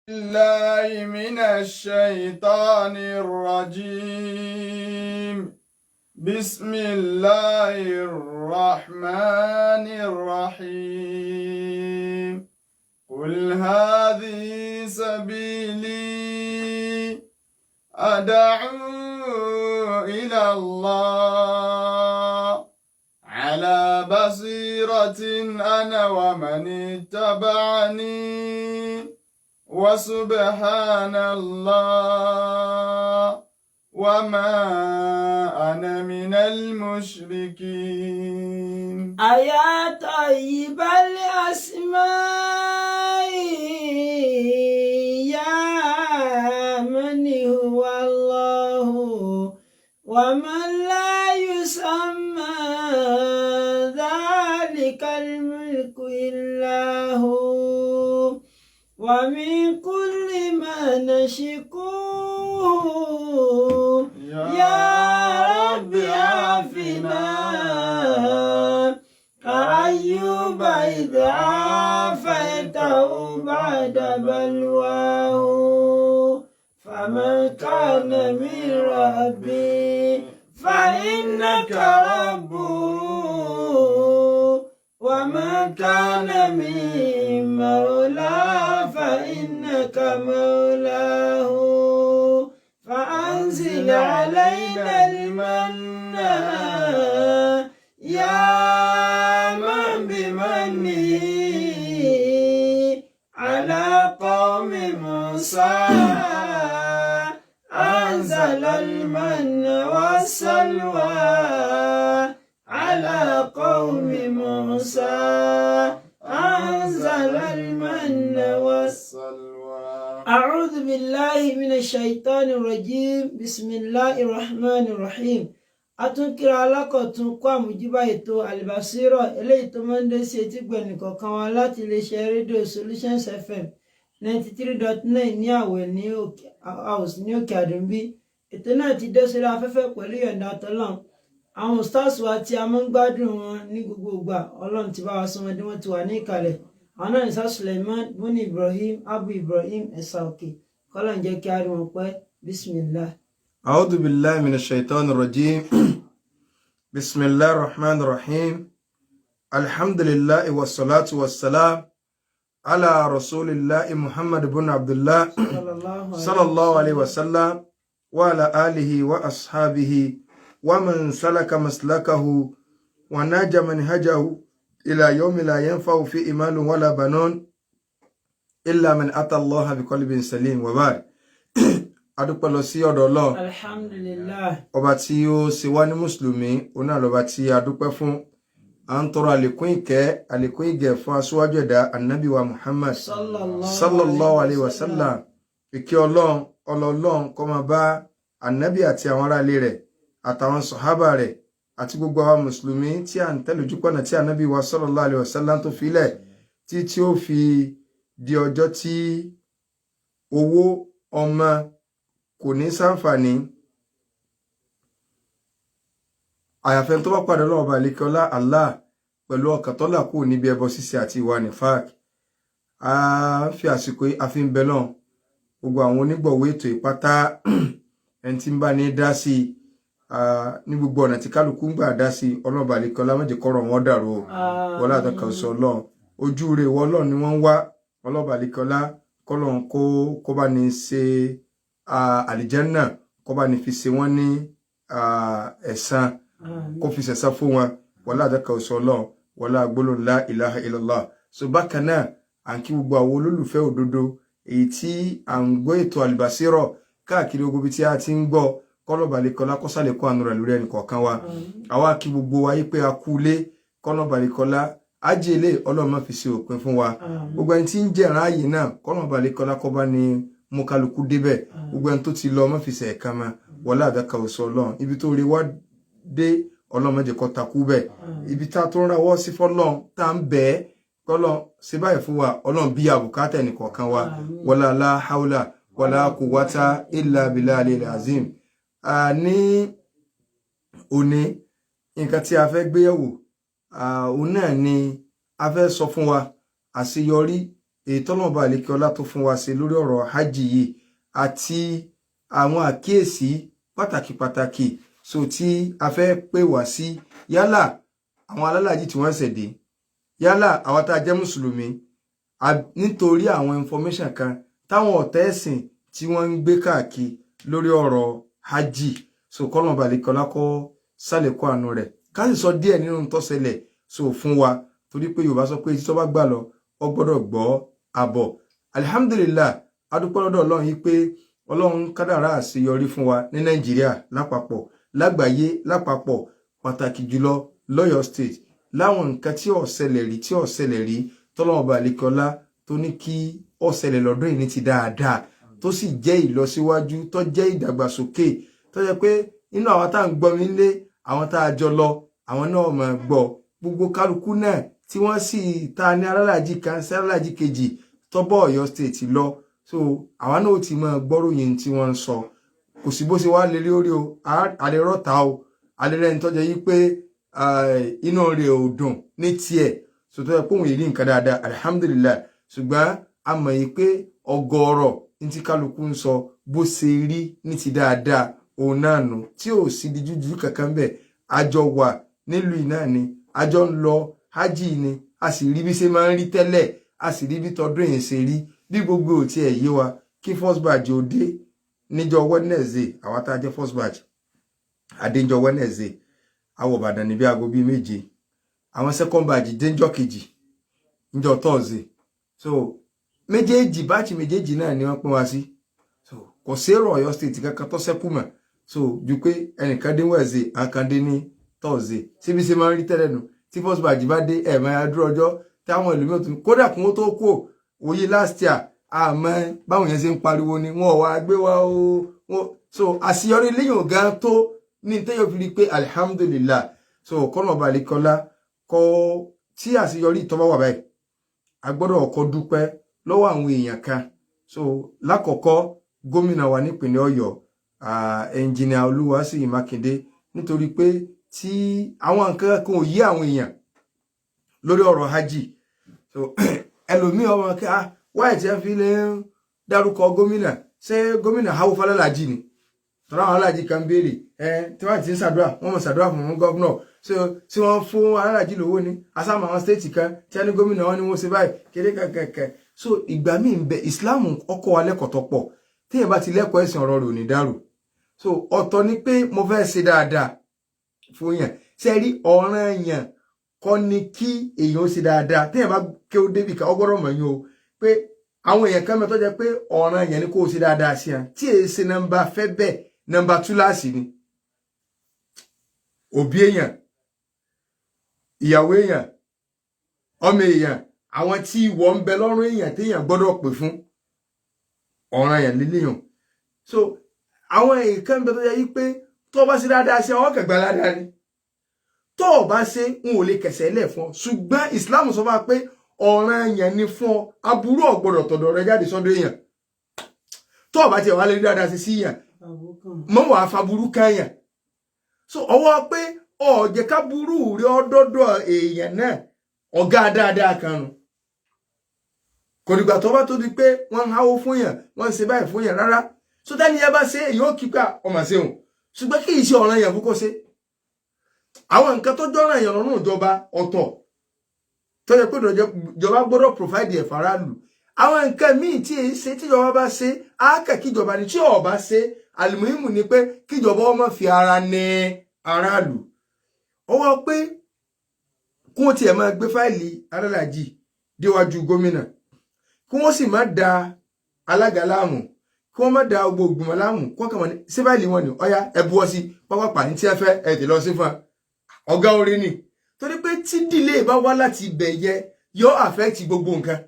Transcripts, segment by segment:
الله من الشيطان الرجيم. بسم الله الرحمن الرحيم. قل هذه سبيلي أدعو إلى الله على بصيرة أنا ومن اتبعني وسبحان الله وما أنا من المشركين. يا طيب الأسماء يا من هو الله ومن لا يسمى ذلك الملك إلا هو ومن كل ما نشكوه يا رب عافنا كأيوب إذ عافيته بعد بلواه فمن كان من ربي فإنك ربه ومن كان من مولاه فإنك مولاه فأنزل علينا المن يا من بمنه على قوم موسى أنزل المن والسلوى على قوم موسى أنزل المن والسلوى. أعوذ بالله من الشيطان الرجيم. بسم الله الرحمن الرحيم. Atúnkìrà alákọ̀tún kó àmójúbà ètò Al-Basira eléyìí tó máa ń dé sí etí gbẹ̀nìkọ̀ọ̀kan wa láti iléeṣẹ́ rédíò Solutions FM 93.9 ní àwẹ̀ ní house ní òkè àdúmbí. Ètò náà ti dé sórí afẹ́fẹ́ pẹ̀lú ìyọ̀ǹda tọ́lọ́run. Àwọn stars wa tí a máa ń gbádùn wọn ní gbogbo ìgbà Ọlọ́run ti bá wa sọ wọn dé wọ́n ti wà ní ìkàlẹ̀. Àwọn náà ní Sá Suleiman Buni Ibrahim Abu Ibrahim Ẹ̀sà Òkè kọ́lọ̀ ń jẹ́ kí a rí wọn pẹ́. Bismillah. أعوذ بالله من الشيطان الرجيم. بسم الله الرحمن الرحيم. الحمد لله والصلاة والسلام على رسول الله محمد بن عبد الله صلى الله عليه وسلم وعلى آله وأصحابه ومن سلك مسلكه وناج منهجه إلى يوم لا ينفع في إيمان ولا بنون إلا من أتى الله بقلب سليم وبارك. Adúpẹ́ lọ sí ọ̀dọ̀ Ọlọ́run. Alhamdulillah. Ọba tí ó ṣe wá ní mùsùlùmí, òun náà lọ́ba tí a dúpẹ́ fún. À ń tọrọ àlékún ìkẹ́, àlékún ìgẹ̀ fún aṣíwájú ẹ̀dá Ànábì wa Muhammad sallallahu alaihi wasallam. Ìkẹ́ Ọlọ́run kó máa bá Ànábì àti àwọn ará ilé rẹ̀ àtàwọn sàhábà rẹ̀ àti gbogbo àwọn mùsùlùmí tí à ń tẹ̀lé ojúpọ̀nà tí Ànábì wa sallallahu alaihi wasallam tó filẹ̀ tí ó fi di ọjọ́ tí owó ọmọ kò ní ṣàǹfààní àyàfẹ́ tó bá pàdé Ọlọ́run bá lékọ́lá Allah pẹ̀lú ọkàn tó là kú níbi ẹbọ ṣíṣe àti ìwà nifaq. A fi àsìkò àfi ń bẹ lọ́n gbogbo àwọn onígbọ̀wọ́ ètò ìpátá ẹni tí ń bá ní dá sí ní gbogbo ọ̀nà tí kálukú ń gbà dá sí Ọlọ́run bá lékọ́lá má jẹ́ kọ́rọ̀ wọn dàrú wọlé àtọkàn sọ Ọlọ́run ojú rẹ̀ wọ Ọlọ́run ni wọ́n ń wá Ọlọ́run bá lékọ́lá kọ́lọ́run kó bá ní ṣe àlìjẹ́nà kó bá ní fi ṣe wọ́n ní ẹ̀san kó fi ṣẹ̀san fún wọn wọlá àdẹ́kà òṣọ́ Ọlọ́run wọlá gbólóhùn la ilaha illallah. So bákan náà à ń kí gbogbo àwọn olólùfẹ́ òdodo èyí tí à ń gbọ́ ètò Al-Basira káàkiri ogun tí a ti ń gbọ́ kọ́lọ̀bàlẹ́kọ́lá kọ́sàlẹ̀kọ́ àánú rẹ̀ lórí ẹnì kọ̀ọ̀kan wa. Àwa kí gbogbo wa yí pé a kú lé kọ́lọ̀bàlẹ́kọ́lá ajẹ́lé Ọlọ́run má fi ṣe òpin fún wa. Gbogbo ẹni tí ń jẹ̀ràn ààyè náà kọ́lọ̀bàlẹ́kọ́lá kó bá ní mú kálukú débẹ̀ gbogbo ẹni tó ti lọ má fi ṣe ẹ̀ka ma wọlé àdẹ́kà òṣọ́ Ọlọ́run ibi tó rí wá dé Ọlọ́run má jẹ́ kó takú bẹ́ẹ̀ ibi tá tó ń rawọ́ sí fọ́lọ́run tá ń bẹ́ẹ̀ kọ́lọ́run ṣe báyìí fún wa Ọlọ́run bí àbùkátà ẹnìkọ̀ọ̀kan wa wala la haula wala quwwata illa billahi al-azim. Ní òní nǹkan tí a fẹ́ gbé yẹ̀wò òun náà ni a fẹ́ sọ fún wa àṣeyọrí èyí tọ́lọ́run bá àlékè ọlá tó fún wa ṣe lórí ọ̀rọ̀ hajj yìí àti àwọn àkíyèsí pàtàkì so tí a fẹ́ pè wá sí yálà àwọn alálàájì tí wọ́n ṣẹ̀ dé yálà àwọn tá a jẹ́ mùsùlùmí nítorí àwọn information kan táwọn ọ̀tá ẹ̀sìn tí wọ́n ń gbé káàkiri lórí ọ̀rọ̀ hajj so kọ́lọ́run bá àlékè ọlá kó sálẹ̀kọ́ àánú rẹ̀ ká sì sọ díẹ̀ nínú tó ṣẹlẹ̀ so fún wa torí pé Yorùbá sọ pé tí tó bá gbà lọ ó gbọ́dọ̀ gbọ́ àbọ̀ alhamdulillah adúpẹ́ lọ́dọ̀ Ọlọ́run yìí pé Ọlọ́run kádàrá àṣeyọrí fún wa ní Nàìjíríà lápapọ̀ lágbàáyé lápapọ̀ pàtàkì jùlọ l'Ọ́yọ́ state láwọn nǹkan tí ó ṣẹlẹ̀ rí tọ́lọ́run bá àlékè ọlá tó ní kí ó ṣẹlẹ̀ lọ́dún yìí ní ti dáadáa tó sì jẹ́ ìlọsíwájú tó jẹ́ ìdàgbàsókè tó jẹ́ pé inú àwọn tá à ń gbọ́ mi lé àwọn tá a jọ lọ àwọn náà máa gbọ́ gbogbo kálukú náà tí wọ́n sì ta ní alálàájì kan sí alálàájì kejì tọ́bọ̀ Ọ̀yọ́ state lọ so àwọn náà ti máa gbọ́ròyìn tí wọ́n ń sọ kò sí bó ṣe wá lè rí orí o àlè rọ́ta o àlè rẹ̀ ń tọ́jọ́ yí pé inú rẹ̀ ò dùn ní tiẹ̀ so tó yẹ pé òun yìí rí nǹkan dáadáa alhamdulillah ṣùgbọ́n a mọ̀ yìí pé ọgọ́rọ̀ ní tí kálukú ń sọ bó ṣe rí ní ti dáadáa òun náà nù tí ò sí di jújú kankan bẹ́ẹ̀ àjọ wà nílùú náà ni àjọ ń lọ hajj ni a sì rí bí ṣe máa ń rí tẹ́lẹ̀ a sì rí bí tọdún yìí ṣe rí bí gbogbo ò tiẹ̀ yé wa kí first batch ò dé níjọ́ Wednesday àwa tá a jẹ́ first batch àdéjọ́ Wednesday àwọ̀ Ìbàdàn níbi aago bíi 7 àwọn second batch déjọ́ kejì níjọ́ Thursday so méjèèjì batch méjèèjì náà ni wọ́n pín wá sí so kò sérò Ọ̀yọ́ state kankan tó ṣẹ́kù mọ́ so ju pé ẹnìkan dé Wednesday àkàn dé ní Thursday síbi ṣe máa ń rí tẹ́lẹ̀ nù tí first batch bá dé máa dúró ọjọ́ táwọn ẹlòmíràn tún kódà kún ó tó kú òye last year àmọ́ báwọn yẹn ṣe ń pariwo ni wọn ò wá gbé wá o so àṣeyọrí léyìn gan tó ní tẹ́yọ̀ fi rí pé alhamdulillah so kọ́nà ọba àlekọ́lá kọ́ tí àṣeyọrí ìtọ́ba wà báyìí a gbọ́dọ̀ ọkọ̀ dúpẹ́ lọ́wọ́ àwọn èèyàn kan so lákọ̀ọ́kọ́ gómìnà wa nípìnlẹ̀ Ọ̀yọ́ ẹnjìnìà Olúwaṣèyí Mákindé nítorí pé tí àwọn nǹkan kan ò yí àwọn èèyàn lórí ọ̀rọ̀ hajj so ẹlòmíì ọmọ kí wáyé tí a fi lè dárúkọ gómìnà ṣé gómìnà haúfà falálàjì ni tọ́lá àwọn alálàjì kan béèrè tí wọ́n ti ń ṣàdúrà wọ́n mọ̀ ṣàdúrà fún gọ́vnọ̀ tí wọ́n fún alálàjì lówó ni asámọ̀ àwọn stéètì kan tí a ní gómìnà wọn ni wọ́n ṣe báyìí kéde kẹ̀kẹ́ so ìgbà míì ń bẹ ìsìláàmù ọkọ̀ wa lẹ́kọ̀ọ́ tó pọ̀ tí èèyàn bá ti lẹ́kọ̀ọ́ ẹ̀sìn ọ̀rọ̀ rẹ̀ ò ní dàrú so ọ̀tọ̀ ni pé mo fẹ́ ṣe dáadáa fún yàn ṣe rí ọ̀ràn yàn kọ́ ni kí èèyàn ó ṣe dáadáa tí èèyàn bá ké ó débì ká ọgbọ́dọ̀ mọ̀ yín o pé àwọn èèyàn kan mẹ́tọ́ jẹ́ pé ọ̀ràn yàn ni kó o ṣe dáadáa sí yàn tí èèyàn ṣe nọ́mbà fẹ́ bẹ́ẹ̀ nọ́mbà túláàsì ni òbí èèyàn ìyàwó èèyàn ọmọ èèyàn àwọn tí ìwọ ń bẹ lọ́rùn èèyàn téèyàn gbọ́dọ̀ pè fún ọ̀ràn yàn líléyàn so àwọn èèyàn kan mẹ́tọ́ jẹ́ yí pé tó bá ṣe dáadáa sí àwọn kẹgbẹ́ aládàá ni tó bá ṣe n ò lè kẹsẹ̀ lẹ̀ fún ọ ṣùgbọ́n Islam sọ fún pé ọ̀ràn yẹn ni fún ọ aburú ọ̀gbọ́dọ̀ tọ̀dọ̀ rẹ jáde sọ́dọ̀ èèyàn tó bá tiẹ̀ wá lè rí dáadáa sí yàn mọ́ wàá faburú kẹ́yàn so ọwọ́ pé ọ̀jẹ̀ káburú rí ọdọ́dọ̀ èèyàn náà ọ̀gá dáadáa kan nù kò dìgbà tó bá tó di pé wọ́n ń háwó fún yàn wọ́n ń ṣe báyìí fún yàn rárá so tẹ́ni yẹn bá ṣe èyí ó kíkà ọmọ ṣeun ṣùgbọ́n kì í ṣe ọ̀ràn yẹn fún kó ṣe àwọn nǹkan tó jọ́ràn èèyàn lọ́rùn ìjọba ọ̀tọ̀ tó yẹ pé ìjọba gbọ́dọ̀ provide ẹ̀ faraàlú àwọn nǹkan míì tí èyí ṣe tíjọba bá ṣe á kẹ̀ kíjọba ní tí ọba ṣe àlùmọ́ìmù ni pé kíjọba ọmọ fi ara ní aráàlú ọwọ́ pé kí wọ́n tiẹ̀ máa gbé fáìlì alálàájì déwájú gómìnà kí wọ́n sì má da alága láàmú kí wọ́n má da gbogbo ògbìmọ̀ láàmú kí wọ́n kàn wọ́n ní sí fáìlì wọn ni ọ̀yá ẹ buwọ́ sí pápápá ní tí ẹ fẹ́ ẹ tè lọ sí fún ọ̀gá orin ni torí pé tí dìlé bá wá láti ibẹ̀ yẹ yóò affect gbogbo nǹkan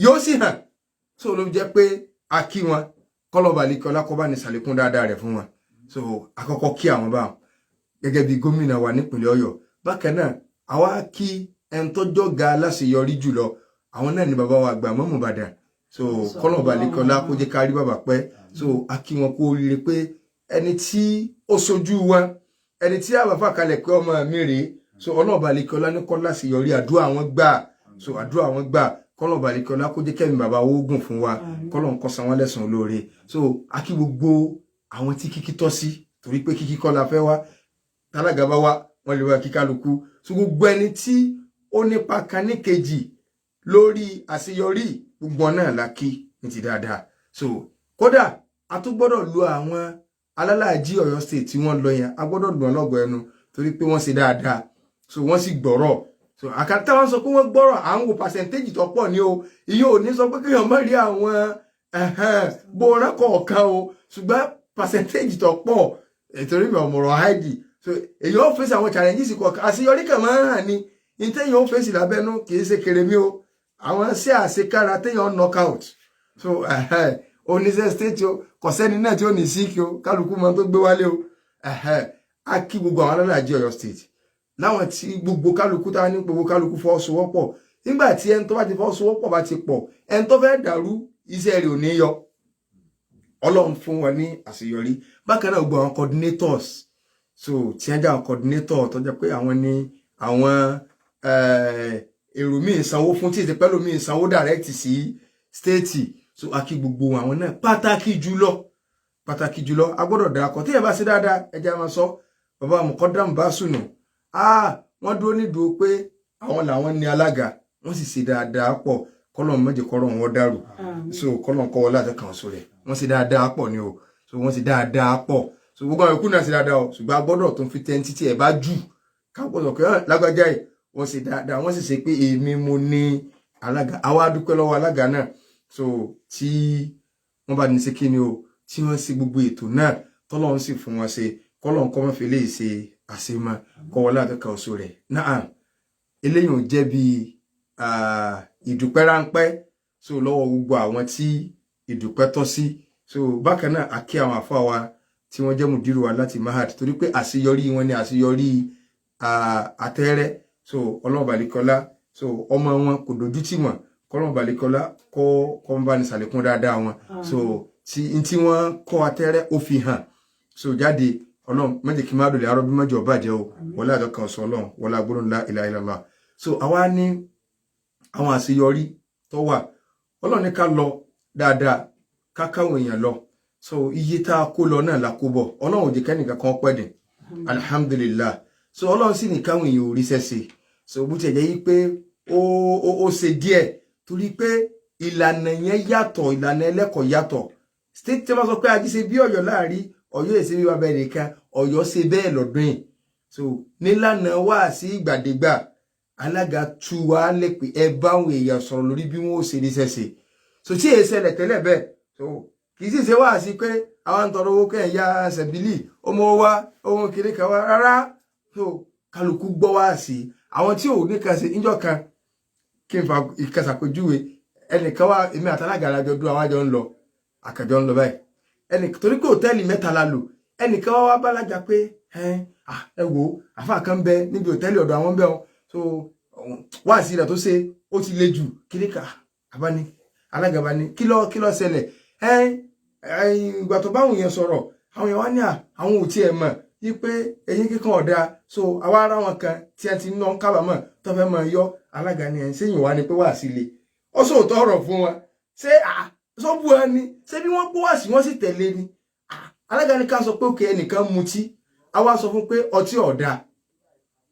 yóò sì hàn so ló jẹ́ pé a kí wọn kọ́lọ́ba àlekọ́lá kó bá ní ṣàlékún dáadáa rẹ̀ fún wọn so àkọ́kọ́ kí àwọn bá wọn gẹ́gẹ́ bí gómìnà wa nípìnlẹ̀ Ọ̀yọ́ bákan náà àwa kí ẹni tó jọ̀gá aláṣeyọrí jùlọ àwọn náà ni bàbá wa àgbà Mọ́mù Ìbàdàn so kọ́lọ́ba àlekọ́lá kó jẹ́ ká rí bàbá pẹ́ so a kí wọn kú oríire pé ẹni tí ó sojú wa ẹni tí àbáfà kalẹ̀ pé ọmọ mi rèé so ọlọ́ọ̀bà àlekọ́lá ní kọ́ láṣeyọrí àdúrà wọn gbà so àdúrà wọn gbà kọ́lọ̀ balikọ́lá kó jẹ́ kẹ́mi bàbá ogun fún wa kọ́lọ̀ ń kọ́ san wọ́n lẹ́san olóore so akí gbogbo àwọn tí kíkí tọ́ sí torí pé kíkí kọ́ la fẹ́ wá tálága bá wá wọ́n lè wá kíkálukú so gbogbo ẹni tí ó nípa kan ní kejì lórí àṣeyọrí gbogbo náà la kí ní ti dáadáa so kódà a tún gbọ́dọ̀ lo àwọn alálàájí Ọ̀yọ́ state tí wọ́n lọ yẹn a gbọ́dọ̀ lù wọ́n lọ́gọ̀ ẹnu torí pé wọ́n ṣe dáadáa so wọ́n sì gbọ́rọ̀ so àkàtà wọn sọ pé wọ́n gbọ́rọ̀ à ń wo percentage tó pọ̀ ní o ìyẹn ò ní sọ pé kéèyàn má rí àwọn bóra kọ̀ọ̀kan o ṣùgbọ́n percentage tó pọ̀ ètòrí mi ọ̀mọ̀rọ̀ haidi so èyí ó fèsì àwọn challenges kọ̀ọ̀kan àṣeyọrí kan máa ń hàn ní téèyàn ó fèsì lábẹ́nú kì í ṣe kèrèmí o àwọn sí àṣekára téèyàn knockout so oníṣẹ́ state o kò sẹ́ni náà tí ó ní síkì o kálukú mọ́ tó gbé wálé o a kí gbogbo àwọn alálàájí Ọ̀yọ́ state láwọn tí gbogbo kálukú tá ní gbogbo kálukú fọwọ́sowọ́pọ̀ nígbà tí ẹni tó bá ti fọwọ́sowọ́pọ̀ bá ti pọ̀ ẹni tó fẹ́ dàrú iṣẹ́ rẹ̀ ò ní yọ Ọlọ́run fún wọn ní àṣeyọrí bákan náà gbogbo àwọn coordinators so tí wọ́n jẹ́ àwọn coordinator tó jẹ́ pé àwọn ní àwọn èrò míì sanwó fún tí ìsìnkú pẹ́lú míì sanwó direct sí state so a kí gbogbo àwọn náà pàtàkì jùlọ a gbọ́dọ̀ dákọ̀ tí ẹ bá ṣe dáadáa ẹ jẹ́ máa sọ bàbá Mukadam Basunu wọ́n dúró nídùú pé àwọn làwọn ní alága wọ́n sì ṣe dáadáa pọ̀ kọ́lọ̀ méje kọ́rọ̀ wọn dàrú so kọ́lọ̀ kọ́ wọlé àtẹkàn sọ rẹ̀ wọ́n ṣe dáadáa pọ̀ ni o so wọ́n ṣe dáadáa pọ̀ so gbogbo àwọn ikú náà ṣe dáadáa o ṣùgbọ́n a gbọ́dọ̀ tó ń fi tẹ́ntì tí ẹ bá jù kápọ̀tọ̀ pé lágbájá yìí wọ́n ṣe dáadáa wọ́n sì ṣe pé èmi mo ní alága àwa dúpẹ́ lọ́wọ́ alága náà so tí wọ́n bá ní ṣe kí ni o tí wọ́n ṣe gbogbo ètò náà tọ́lọ́run sì fún wọn ṣe kọ́lọ́run kọ́ mọ́ fi lè ṣe àṣemọ kọ́wọ́lá àtọ́ka oṣù rẹ̀ náà eléyìí ò jẹ́ bí ìdúpẹ́ ráńpẹ́ so lọ́wọ́ gbogbo àwọn tí ìdúpẹ́ tọ́ sí so bákan náà a kí àwọn àfáà wa tí wọ́n jẹ́ mùdírù wa láti mahad torí pé àṣeyọrí wọn ni àṣeyọrí àtẹ́rẹ́ so Ọlọ́run balikọ́lá so ọmọ wọn kò dojú tì wọ́n kọ́lọ́run balikọ́lá kọ́ ń bá ní sàlékún dáadáa wọn so tí wọ́n kọ́ àtẹ́rẹ́ ó fi hàn so jáde Ọlọ́run méjì kí má dòlè arọ́bí mẹ́jọ bàjẹ́ o wọlé àjọkàn sọ Ọlọ́run wọlé agbóhùn ńlá ilaha illallah so àwa ní àwọn àṣeyọrí tó wà Ọlọ́run ní ká lọ dáadáa ká káwọn èèyàn lọ so iye tá a kó lọ náà la kó bọ̀ Ọlọ́run ò jẹ́ kẹ́nìkan kan pẹ́ dẹ̀ alhamdulillah so Ọlọ́run sì ní káwọn èèyàn ò rí sẹ́sẹ̀ so bó ti jẹ́ yí pé ó ṣe díẹ̀ torí pé ìlànà yẹn yàtọ̀ ìlànà ẹlẹ́kọ̀ọ́ yàtọ̀ state tí wọ́n sọ pé ají ṣe bí Ọ̀yọ́ láàrin Ọ̀yọ́ èsì bí wàá nìkan Ọ̀yọ́ ṣe bẹ́ẹ̀ lọ́dún yìí so nílànà wá sí ìgbàdégbà alága tú wa lè pé ẹ bá àwọn èèyàn sọ̀rọ̀ lórí bí wọ́n ó ṣe ní sẹ́sẹ̀ so tí èyí ṣẹlẹ̀ tẹ́lẹ̀ bẹ́ẹ̀ so kì í sì ṣe wá sí pé àwọn tọrọ owó kẹ́ ẹ̀yà sẹ̀bílì ọmọ wa ohun kiri kan wá rárá so kálukú gbọ́ wá sí àwọn tí ò ní kan ṣe níjọ́ kan kí n fa ìkẹsàpéjúwe ẹnìkan wá èmi àtàlágà alájọ dúró àwọn àjọ ń lọ àkàjọ ń lọ báyìí torí pé hòtẹ́ẹ̀lì mẹ́ta la lò ẹnìkan wá bálájà pé ẹ wò àfáà kan bẹ níbi hòtẹ́ẹ̀lì ọ̀dọ̀ àwọn bẹ́ẹ̀ so wá sí rẹ̀ tó ṣe ó ti le jù kíríkà àbáni alága bá ní kí ló ṣẹlẹ̀ ìgbà tó báwọn èèyàn sọ̀rọ̀ àwọn èèyàn wá ní àwọn ò tiẹ̀ mọ̀ wípé eyín kíkan ọ̀dà so àwa ara wọn kan tí a ti ná kábàámọ̀ tó fẹ́ mọ̀ yọ alága ni sẹ́yìn wá ni pé wá sí le ó sòótọ́ ọ̀rọ̀ fún wọn ṣé sọ́bù ẹni ṣé bí wọ́n pọ́ wá sí wọ́n sì tẹ̀lé ni alága ní ká sọ pé òkè ẹnìkan mutí a wá sọ fún pé ọtí ọ̀dà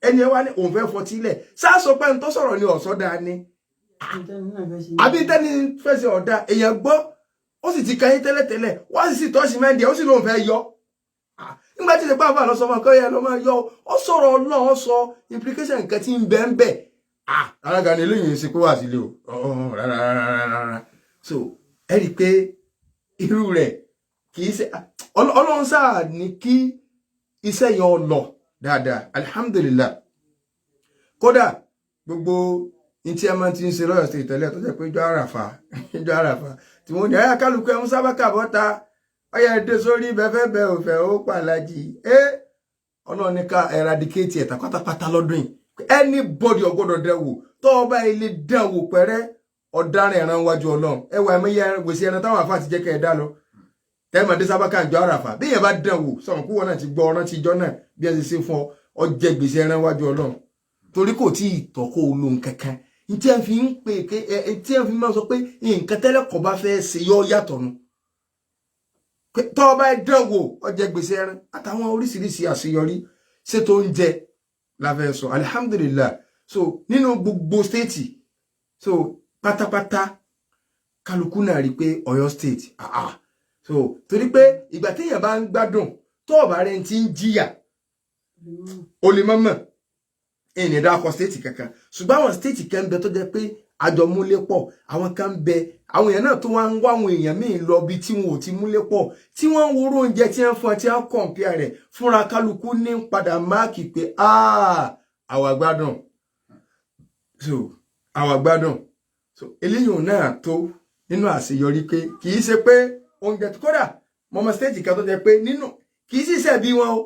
ẹni ẹ wá ní òun fẹ́ fọtí lẹ̀ sáà sọ pé ẹni tó sọ̀rọ̀ ni ọ̀sọ́dà ni àbí tẹ́ni fẹ́sẹ̀ ọ̀dà èèyàn gbọ́ ó sì ti kayé tẹ́lẹ̀tẹ́lẹ̀ wọ́n sì tọ́sí mẹ́ndì ó sì lóun fẹ́ yọ nígbà tí ìsèpá àbá lọ sọ fún ọkọ yẹn ló máa yọ ó sọ̀rọ̀ Ọlọ́run ó sọ implication nǹkan tí ń bẹ ń bẹ alága ni eléyìí ń ṣe pé wà sílé o rárá so ẹ rí i pé irú rẹ̀ kì í ṣe Ọlọ́run sáà ní kí iṣẹ́ yẹn lọ dáadáa alhamdulillah kódà gbogbo ntí ẹ máa ti ń ṣe lọ́yọ̀ sí ìtẹ́lẹ̀ tó jẹ́ pé ìjọ àràfà tí wọ́n ní ayá kálukú ẹ̀ ń sábà kàbọ̀ ta ọyẹ ẹdẹ sórí bẹ́fẹ́ bẹ́ òfẹ́ ó pàlájì Ọlọ́run ní ká eradicate ẹ̀ta pátápátá lọ́dún yìí anybody ọgbọ́dọ̀ dẹ̀wò tó ọba ilé dẹ̀wò pẹ̀rẹ́ ọ̀daràn ẹ̀ràn wájú Ọlọ́run ẹwà ẹ̀mẹ́yẹ gbèsè ẹran táwọn àfáà ti jẹ́ kẹ́ ẹ̀ dá lọ tẹ́mọ̀dé sábà ká ìjọ àràfà bí yẹn bá dẹ̀wò sọ̀rọ̀ kúwọ́ náà ti gbọ́ ọ̀rán ti jọ náà bí ẹ ti ṣe fún ọ jẹ gbèsè ẹran wájú Ọlọ́run torí kò tí ì tọ́ kó o lóhun kankan tí ẹ fi ń pè tí ẹ fi máa sọ pé nǹkan tẹ́lẹ̀ kọ́ bá fẹ́ ṣe yọ yàtọ̀ nu tó bá dánwò ọjẹ́ gbèsè ẹran àtàwọn oríṣiríṣi àṣeyọrí ṣètò oúnjẹ la fẹ́ sọ alhamdulillah. So nínú gbogbo stéètì so pátápátá kálukú náà rí pé Ọ̀yọ́ state so torí pé ìgbà téèyàn bá ń gbádùn tó ọ̀bà rẹ̀ ti ń jìyà o lè mọ́mọ́ ẹni dákọ̀ stéètì kankan ṣùgbọ́n àwọn stéètì kan ń bẹ tó jẹ́ pé àjọ múlé pọ̀ àwọn kan ń bẹ àwọn èèyàn náà tó wá ń wá àwọn èèyàn míì lọ bí tí wọn ò ti múlé pọ̀ tí wọ́n ń woró oúnjẹ tí wọ́n fún ọ tí wọ́n kọ̀ǹpìà rẹ̀ fúnra kálukú ní padà máàkì pé àwa gbádùn so àwa gbádùn so eléyìí náà tó nínú àṣeyọrí pé kì í ṣe pé oúnjẹ tó kódà mọ́mọ́ stéètì kan tó jẹ́ pé nínú kì í sì ṣe bí wọn o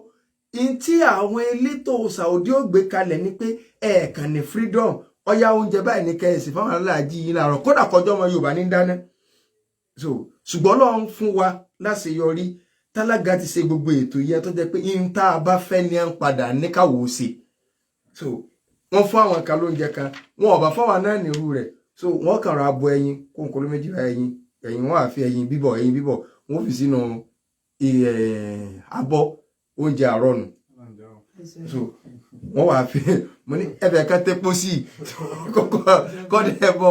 in tí àwọn elétò Saudi ó gbé kalẹ̀ ni pé ẹ̀ẹ̀kan ní freedom ọya oúnjẹ báyìí ní kẹ́ẹ̀sì fáwọn aláàjì yìí láàárọ̀ kódà kọjọ́ ọmọ Yorùbá ní dáná so ṣùgbọ́n Ọlọ́run fún wa láṣeyọrí tálága ti ṣe gbogbo ètò yẹn tó jẹ́ pé in tá a bá fẹ́ ní à ń padà ní káwọ́ ṣe so wọ́n fún àwọn kan lóúnjẹ kan wọn ò bá fáwọn náà nírú rẹ̀ so wọ́n kàn ra abo ẹyin kóńkóló méjì ẹyin wọ́n á fi ẹyin bíbọ̀ wọ́n fi sínú abọ́ oúnjẹ àárọ̀ nù so wọ́n wà fi mo ní ẹ̀fẹ̀ kan tẹ́pọ̀ sí kọ́dẹ̀ ẹ̀bọ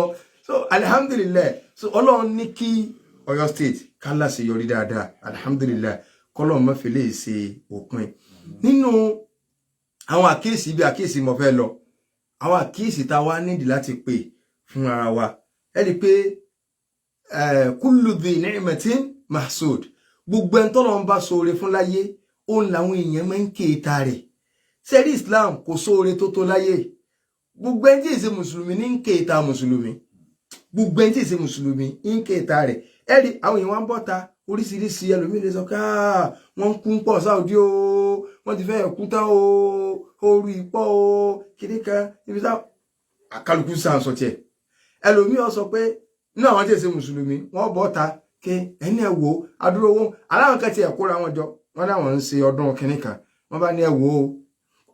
so alhamdulillah so Ọlọ́run ní kí Ọ̀yọ́ state kálá ṣe yọrí dáadáa alhamdulillah kọ́lọ́run má fi lè ṣe òpin nínú àwọn àkíyèsí bí àkíyèsí mo fẹ́ lọ àwọn àkíyèsí tá a wá nídìí láti pè fún ara wa ẹ rí pé kullu dhi ni'matin mahsud gbogbo ẹni tọ́lọ́run bá ṣoore fún láyé òun làwọn èèyàn máa ń kéta rẹ̀ sẹ́rí Islam kò sóore tó tó láyé gbogbo ẹni tí ì ṣe mùsùlùmí ní ń kéta mùsùlùmí gbogbo ẹni tí ì ṣe mùsùlùmí ń kéta rẹ̀ ẹ rí àwọn èèyàn wá ń bọ́ta oríṣiríṣi ẹlòmíì lè sọ ká wọ́n ń kú ń pọ̀ Saudi o wọ́n ti fẹ́ kú tán o oru ìpọ̀ o kiri kan ibi tá àkàlùkù sàn sọ tiẹ̀ ẹlòmíì ó sọ pé nínú àwọn tí ì ṣe mùsùlùmí wọ́n bọ́ta ké ẹni ẹ wò adúró owó aláwọn kan ti ẹ̀ kóra wọn jọ wọ́n láwọn ń ṣe ọdún kìnnì kan wọ́n bá ní ẹ wò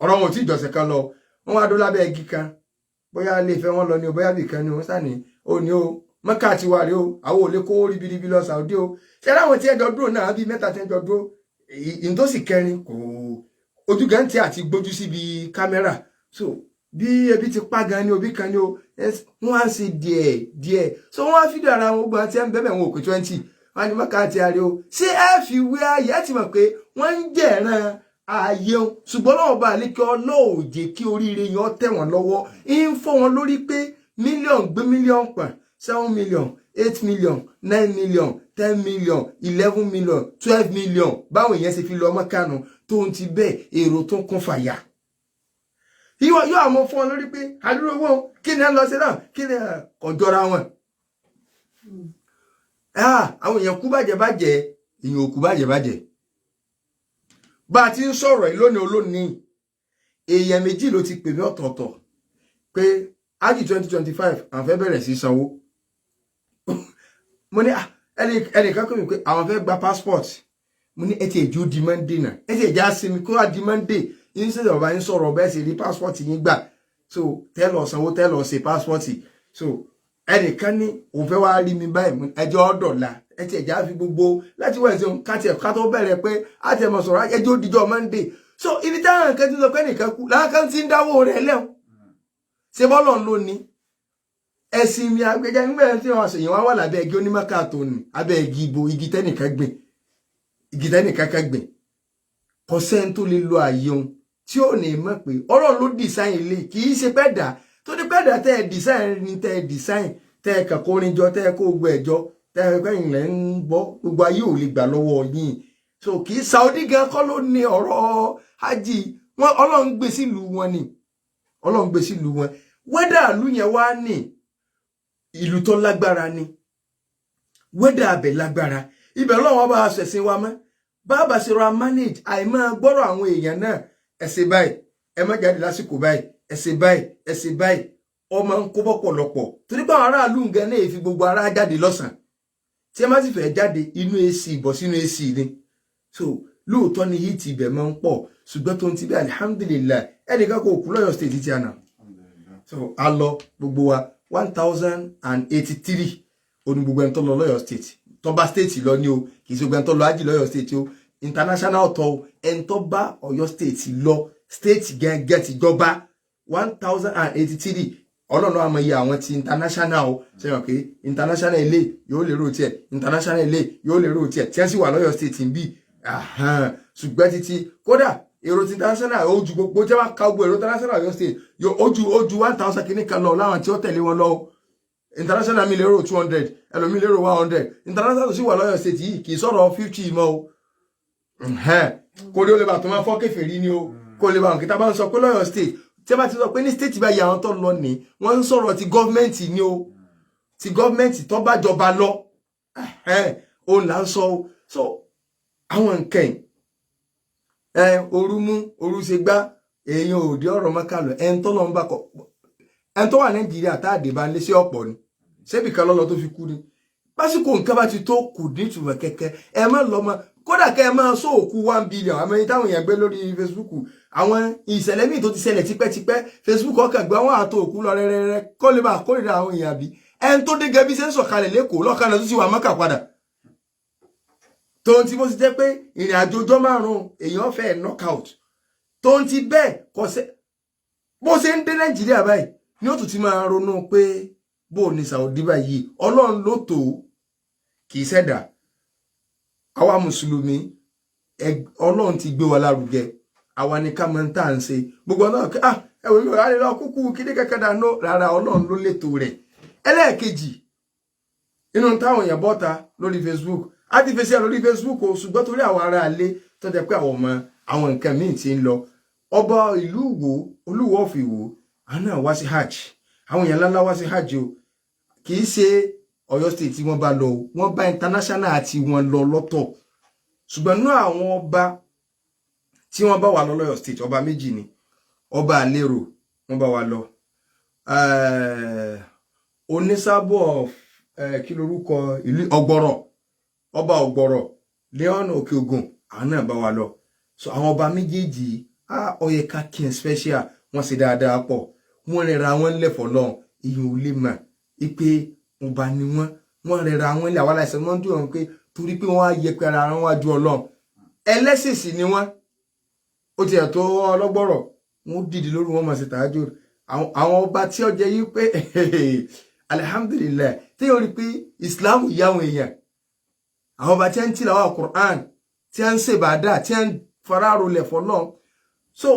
ọ̀rọ̀ wọn ò tí ì jọ̀sẹ̀ kan lọ wọ́n wá dó lábẹ́ igi kan bóyá lè fẹ́ wọn lọ ní o bóyá bì kan ni wọ́n sàní ó ní o Mẹ́kà ti wà rí o àwọn ò lè kó ribiribi lọ Saudi o ṣe láwọn tí ẹjọ dúró náà bí mẹ́ta tí ẹjọ dúró ìyìn tó sì kẹrin kò ojú gan tí àti gbójú síbi kámẹ́rà so bí ebi ti pa gan ni òbí kan ni o wọ́n á ṣe díẹ̀ so wọ́n á fídíò ara wọn gbọ́n tí ẹ ń bẹ́ẹ̀ wọn ò pé 20 wọ́n ní Mẹ́kà ti àrí o ṣé ẹ fi wé ayé ẹ ti mọ̀ pé wọ́n ń jẹ̀ràn ààyè o ṣùgbọ́n náà bá àlékè ọlọ́ọ̀jẹ̀ kí oríire yẹn tẹ̀ wọ́n lọ́wọ́ ń fọ́ wọn lórí pé mílíọ̀nù gbé mílíọ̀nù pọ̀n 7 million 8 million 9 million 10 million 11 million 12 million báwọn èèyàn ṣe fi lọ Mẹ́kà tó ń ti bẹ́ẹ̀ èrò tó kún fàyà yóò àmọ́ fún wọn lórí pé àdúró owó kí ni ẹ lọ sí náà kí ni ọjọ́ra wọn àwọn èèyàn kú bàjẹ́ èèyàn ò kú bàjẹ́ bá a ti ń sọ̀rọ̀ yìí lónìí olónìí èèyàn méjì ló ti pè mí ọ̀tọ̀ọ̀tọ̀ pé ájì 2025 àwọn fẹ́ bẹ̀rẹ̀ sí sanwó mo ní ẹnìkan kọ́ mi pé àwọn fẹ́ gba passport mo ní ẹtì èjò di Monday náà ẹtì èjò àsinmi kó wá di Monday yín sí ọba yín sọ̀rọ̀ bẹ́ẹ̀ sì rí passport yín gbà so tẹ́lọ̀ sanwó tẹ́lọ̀ ṣe passport so ẹnìkan ní òun fẹ́ wá rí mi báyìí ẹjọ́ ọ̀dọ̀la ẹtì èjò àfi gbogbo láti wọ́n ẹ̀sìn ká tó bẹ̀rẹ̀ pé àti ẹ̀mọ̀ sọ̀rọ̀ ẹjọ́ òdìjọ́ Monday so ibi táwọn nǹkan ti sọ pé nìkan kú láwọn kan ti ń dáwó rẹ̀ lẹ́wọ̀n ṣe bọ́lọ̀ ló ní ẹ̀sìn mi àgbẹ̀já nígbà tí wọ́n ṣèyàn wá wà lábẹ́ igi onímọ̀ká tó ní abẹ́ igi ibo igi tẹ́nìkan kan gbìn kò sẹ́ni tó lè lo ààyè òun tí ò ní mọ̀ pé Ọlọ́run ló design ilé kì í ṣe pẹ́dà tó ní pẹ́dà tẹ́ ẹ design ni tẹ́ ẹ design tẹ́ ẹ kàkó orin jọ tẹ́ ẹ kó gbogbo ẹ̀jọ́ tẹ́ ẹ kẹ́yìn lẹ́ ń bọ́ gbogbo ayé ò lè gbà lọ́wọ́ yín so kì í Saudi gan kọ́ ló ní ọ̀rọ̀ hajj wọn Ọlọ́run gbé sílùú wọn ni Ọlọ́run gbé sílùú wọn wẹ́dà ìlú yẹn wá ní ìlú tó lágbára ni wẹ́dà abẹ̀ lágbára ibẹ̀ Ọlọ́run bá ṣẹ̀sìn wa mọ́ bàbá ṣe ra manage àìmọ́ gbọ́rọ̀ àwọn èèyàn náà ẹ̀sìn báyìí ẹ má jáde lásìkò báyìí ẹ̀sìn báyìí ọmọ ń kó bọ́pọ̀lọpọ̀ torí pé àwọn aráàlú nǹkan náà fi gbogbo ara jáde lọ́sàn tí ẹ má sì fẹ́ jáde inú AC bọ̀ sínú AC ni so lóòótọ́ ni yìí ti ibẹ̀ máa ń pọ̀ ṣùgbọ́n tó ń ti bí alihamdulilayi ẹnìkan kò kú lọ́yọ̀ state ti àná so a lọ gbogbo wa 1083 oni gbogbo en tó lọ lọ́yọ̀ state tó bá state lọ ni o kì í ṣe gbogbo en tó lọ aji lọ́yọ̀ state o international tó en tó bá Ọ̀yọ́ state lọ state gẹ́gẹ́ ti jọba 1083 Ọlọ́run àmọ́ iye àwọn ti international o ṣe mọ̀ pé international ilé yóò lè ro tiẹ̀ international ilé yóò lè ro tiẹ̀ tí ẹ sì wà lọ́yọ̀ state ń bí ṣùgbọ́n títí kódà èrò ti international ojú gbogbo tí wọ́n ká gbogbo èrò international Ọ̀yọ́ state ojú 1000 kìíní kan lọ láwọn tí ó tẹ̀lé wọn lọ international mi lè ro 200 ẹlòmí lè ro 100 international sì wà lọ́yọ̀ state yìí kì í sọ̀rọ̀ 50 mọ́ o kò lè lè bá tó máa fọ́ kèfèrí ni o kò lè bá wọn kí tá bá ń sọ pé lọ́yọ̀ state tí a bá ti sọ pé ní state bá yà wọn tó lọ ní wọ́n ń sọ̀rọ̀ ti gọ́ọ̀mẹ̀ntì ni o ti gọ́ọ̀mẹ̀ntì tó bá jọba lọ o là ń sọ so àwọn nǹkan oru mú oru ṣe gbá èèyàn ò dé ọ̀rọ̀ mọ́kàlọ́ ẹn tó lọ ń bá kọ ẹn tó wà Nàìjíríà tá àdé bá ń lé sí ọ̀pọ̀ ni ṣebí kan lọ́lọ́ tó fi kú ni básìkò nǹkan bá ti tó kù ní ìtumọ̀ kẹ̀kẹ́ ẹ má lọ mọ́ kódà kẹ́ ẹ máa sọ òkú 1 billion àmọ́ ẹni táwọn èèyàn gbé lórí Facebook àwọn ìṣẹ̀lẹ̀ míì tó ti ṣẹlẹ̀ tipẹ́tipẹ́ Facebook ọkàn gbé àwọn àtò òkú lọ rẹ́rẹ́rẹ́ kó lè bá kórìíra àwọn èèyàn bí ẹn tó dé gẹ́bí ṣe ń sọ̀kalẹ̀ lẹ́kọ̀ọ́ lọ́kànlá tó sì wà Mọ́kà padà tó ń ti bó ti jẹ́ pé ìrìn àjò ọjọ́ 5 èèyàn fẹ́ knockout tó ń ti bẹ́ẹ̀ kọ́ sẹ́ bó ṣe ń dé Nàìjíríà báyìí ni ó tún ti máa ronú pé bó ní Saudi báyìí Ọlọ́run ló tó kì í ṣẹ̀dá àwa mùsùlùmí Ọlọ́run ti gbé wa lárugẹ àwa ni ká mọ̀ ń tà ń ṣe gbogbo náà ẹ̀wọ̀ mi ò rárẹ̀ lọ kúkú kíní kẹ́kẹ́ dáná rárá Ọlọ́run ló lètò rẹ̀ ẹlẹ́ẹ̀kejì inú táwọn èèyàn bọ́ta lórí Facebook a ti fèsì lórí Facebook o ṣùgbọ́n torí àwọn ará ilé tó jẹ́ pé àwọn ọmọ àwọn nǹkan míì ti ń lọ ọba ìlú Ìwó Olúwo of Ìwó àná wá sí hajj àwọn èèyàn ńláńlá wá sí hajj o kì í ṣe Ọ̀yọ́ state tí wọ́n bá lọ wọ́n bá international àti wọn lọ lọ́tọ̀ ṣùgbọ́n náà àwọn ọba tí wọ́n bá wà lọ lọ́yọ̀ state ọba méjì ni ọba Àlérò wọ́n bá wà lọ Onísàbọ̀ kí lorúkọ ìlú Ọ̀gbọ̀rọ̀ ọba Ọ̀gbọ̀rọ̀ Leon Òkè Ògùn àwọn náà bá wà lọ so àwọn ọba méjèèjì ó yẹ ká kí n special wọ́n sì dáadáa pọ̀ wọ́n rẹra wọn lẹ́fọ̀ lọ́hùn ìyẹn ò lè mọ̀ ipe ọba ni wọ́n rẹra wọn lé àwọn aláìsàn wọ́n dùn wọn pé torí pé wọ́n á yẹpẹ ara wọn wájú Ọlọ́run ẹlẹ́sìn sì ni wọ́n ó tiẹ̀ tó ọlọ́gbọ̀rọ̀ wọ́n dìde lórí wọn mọ̀ sí tàájò àwọn ọba tí ó jẹ́ yí pé alihamdulilayi tí yóò rí pé Islam yá àwọn èèyàn àwọn ọba tí ń tìlàwà Quran tí ń ṣèbàdà tí ń fararo lẹ̀ fọ́lọ́ so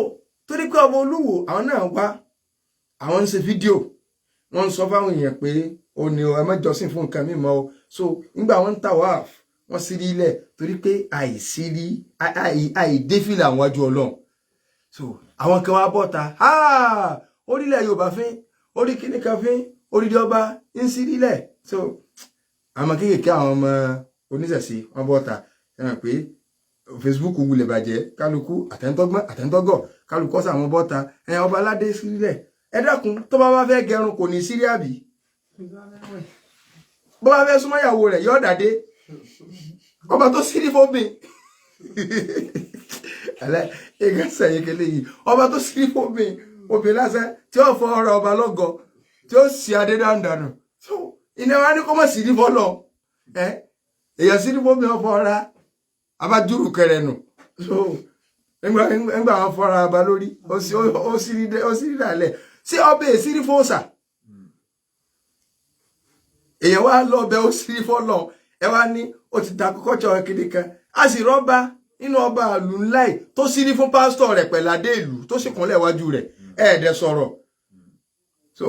torí pé ọba Olúwo àwọn náà wá àwọn ń ṣe fídíò wọ́n ń sọ fáwọn èèyàn pé ó ní ẹ má jọ́sìn fún nǹkan mímọ́ o so nígbà wọ́n ń tawaf wọ́n sì rí ilẹ̀ torí pé àìdéfìlà àwọn wájú Ọlọ́run so àwọn kan wá bọ́ta orílẹ̀ Yorùbá fín orí kíní kan fín orílẹ̀ ọba ń sí rílẹ̀ so àmọ́ kéékèèké àwọn ọmọ oníṣẹ̀ṣe wọ́n bọ́ta ẹ̀ràn pé Facebook wulẹ̀ bàjẹ́ kálukú àtẹ́ntọ́gbọ́n àtẹ́ntọ́gọ̀ kálukú ọ̀sà àwọn bọ́ta ọba aládé sí rílẹ̀ ẹ dákun tó bá wá fẹ́ gẹrun kò ní sírí àbí bó bá fẹ́ súnmọ́ ìyàwó rẹ̀ yóò dàdé ọba tó sírí fóbìn ẹgbẹ́sẹ̀ yẹkẹlẹ yìí ọba tó sírí fóbìn obìnrin lásán tí ó fọ ọ̀rọ̀ ọba lọ́gọ tí ó sì adé dáńdànù so iná wa ní kó mọ̀ sírí fọ́lọ̀ èèyàn sírí fóbìn ọ̀fọ̀ ọ̀ra abájúrù kẹrẹ nù so nígbà wọn fọ́ra ọba lórí ó sírí dàlẹ̀ sí ọbẹ̀ sírí fóòsà èèyàn wá lọ bẹ ó sírí fọ́lọ̀ ẹ wá ní ó ti ta kọ́kọ́jọ́ kéde kan a sì rọ́bà nínú ọba ìlú ńlá yìí tó sírí fún pásítọ̀ rẹ̀ pẹ̀ládé ìlú tó sì kúnlẹ̀ wájú rẹ̀ ẹ̀ẹ́dẹ̀ sọ̀rọ̀ so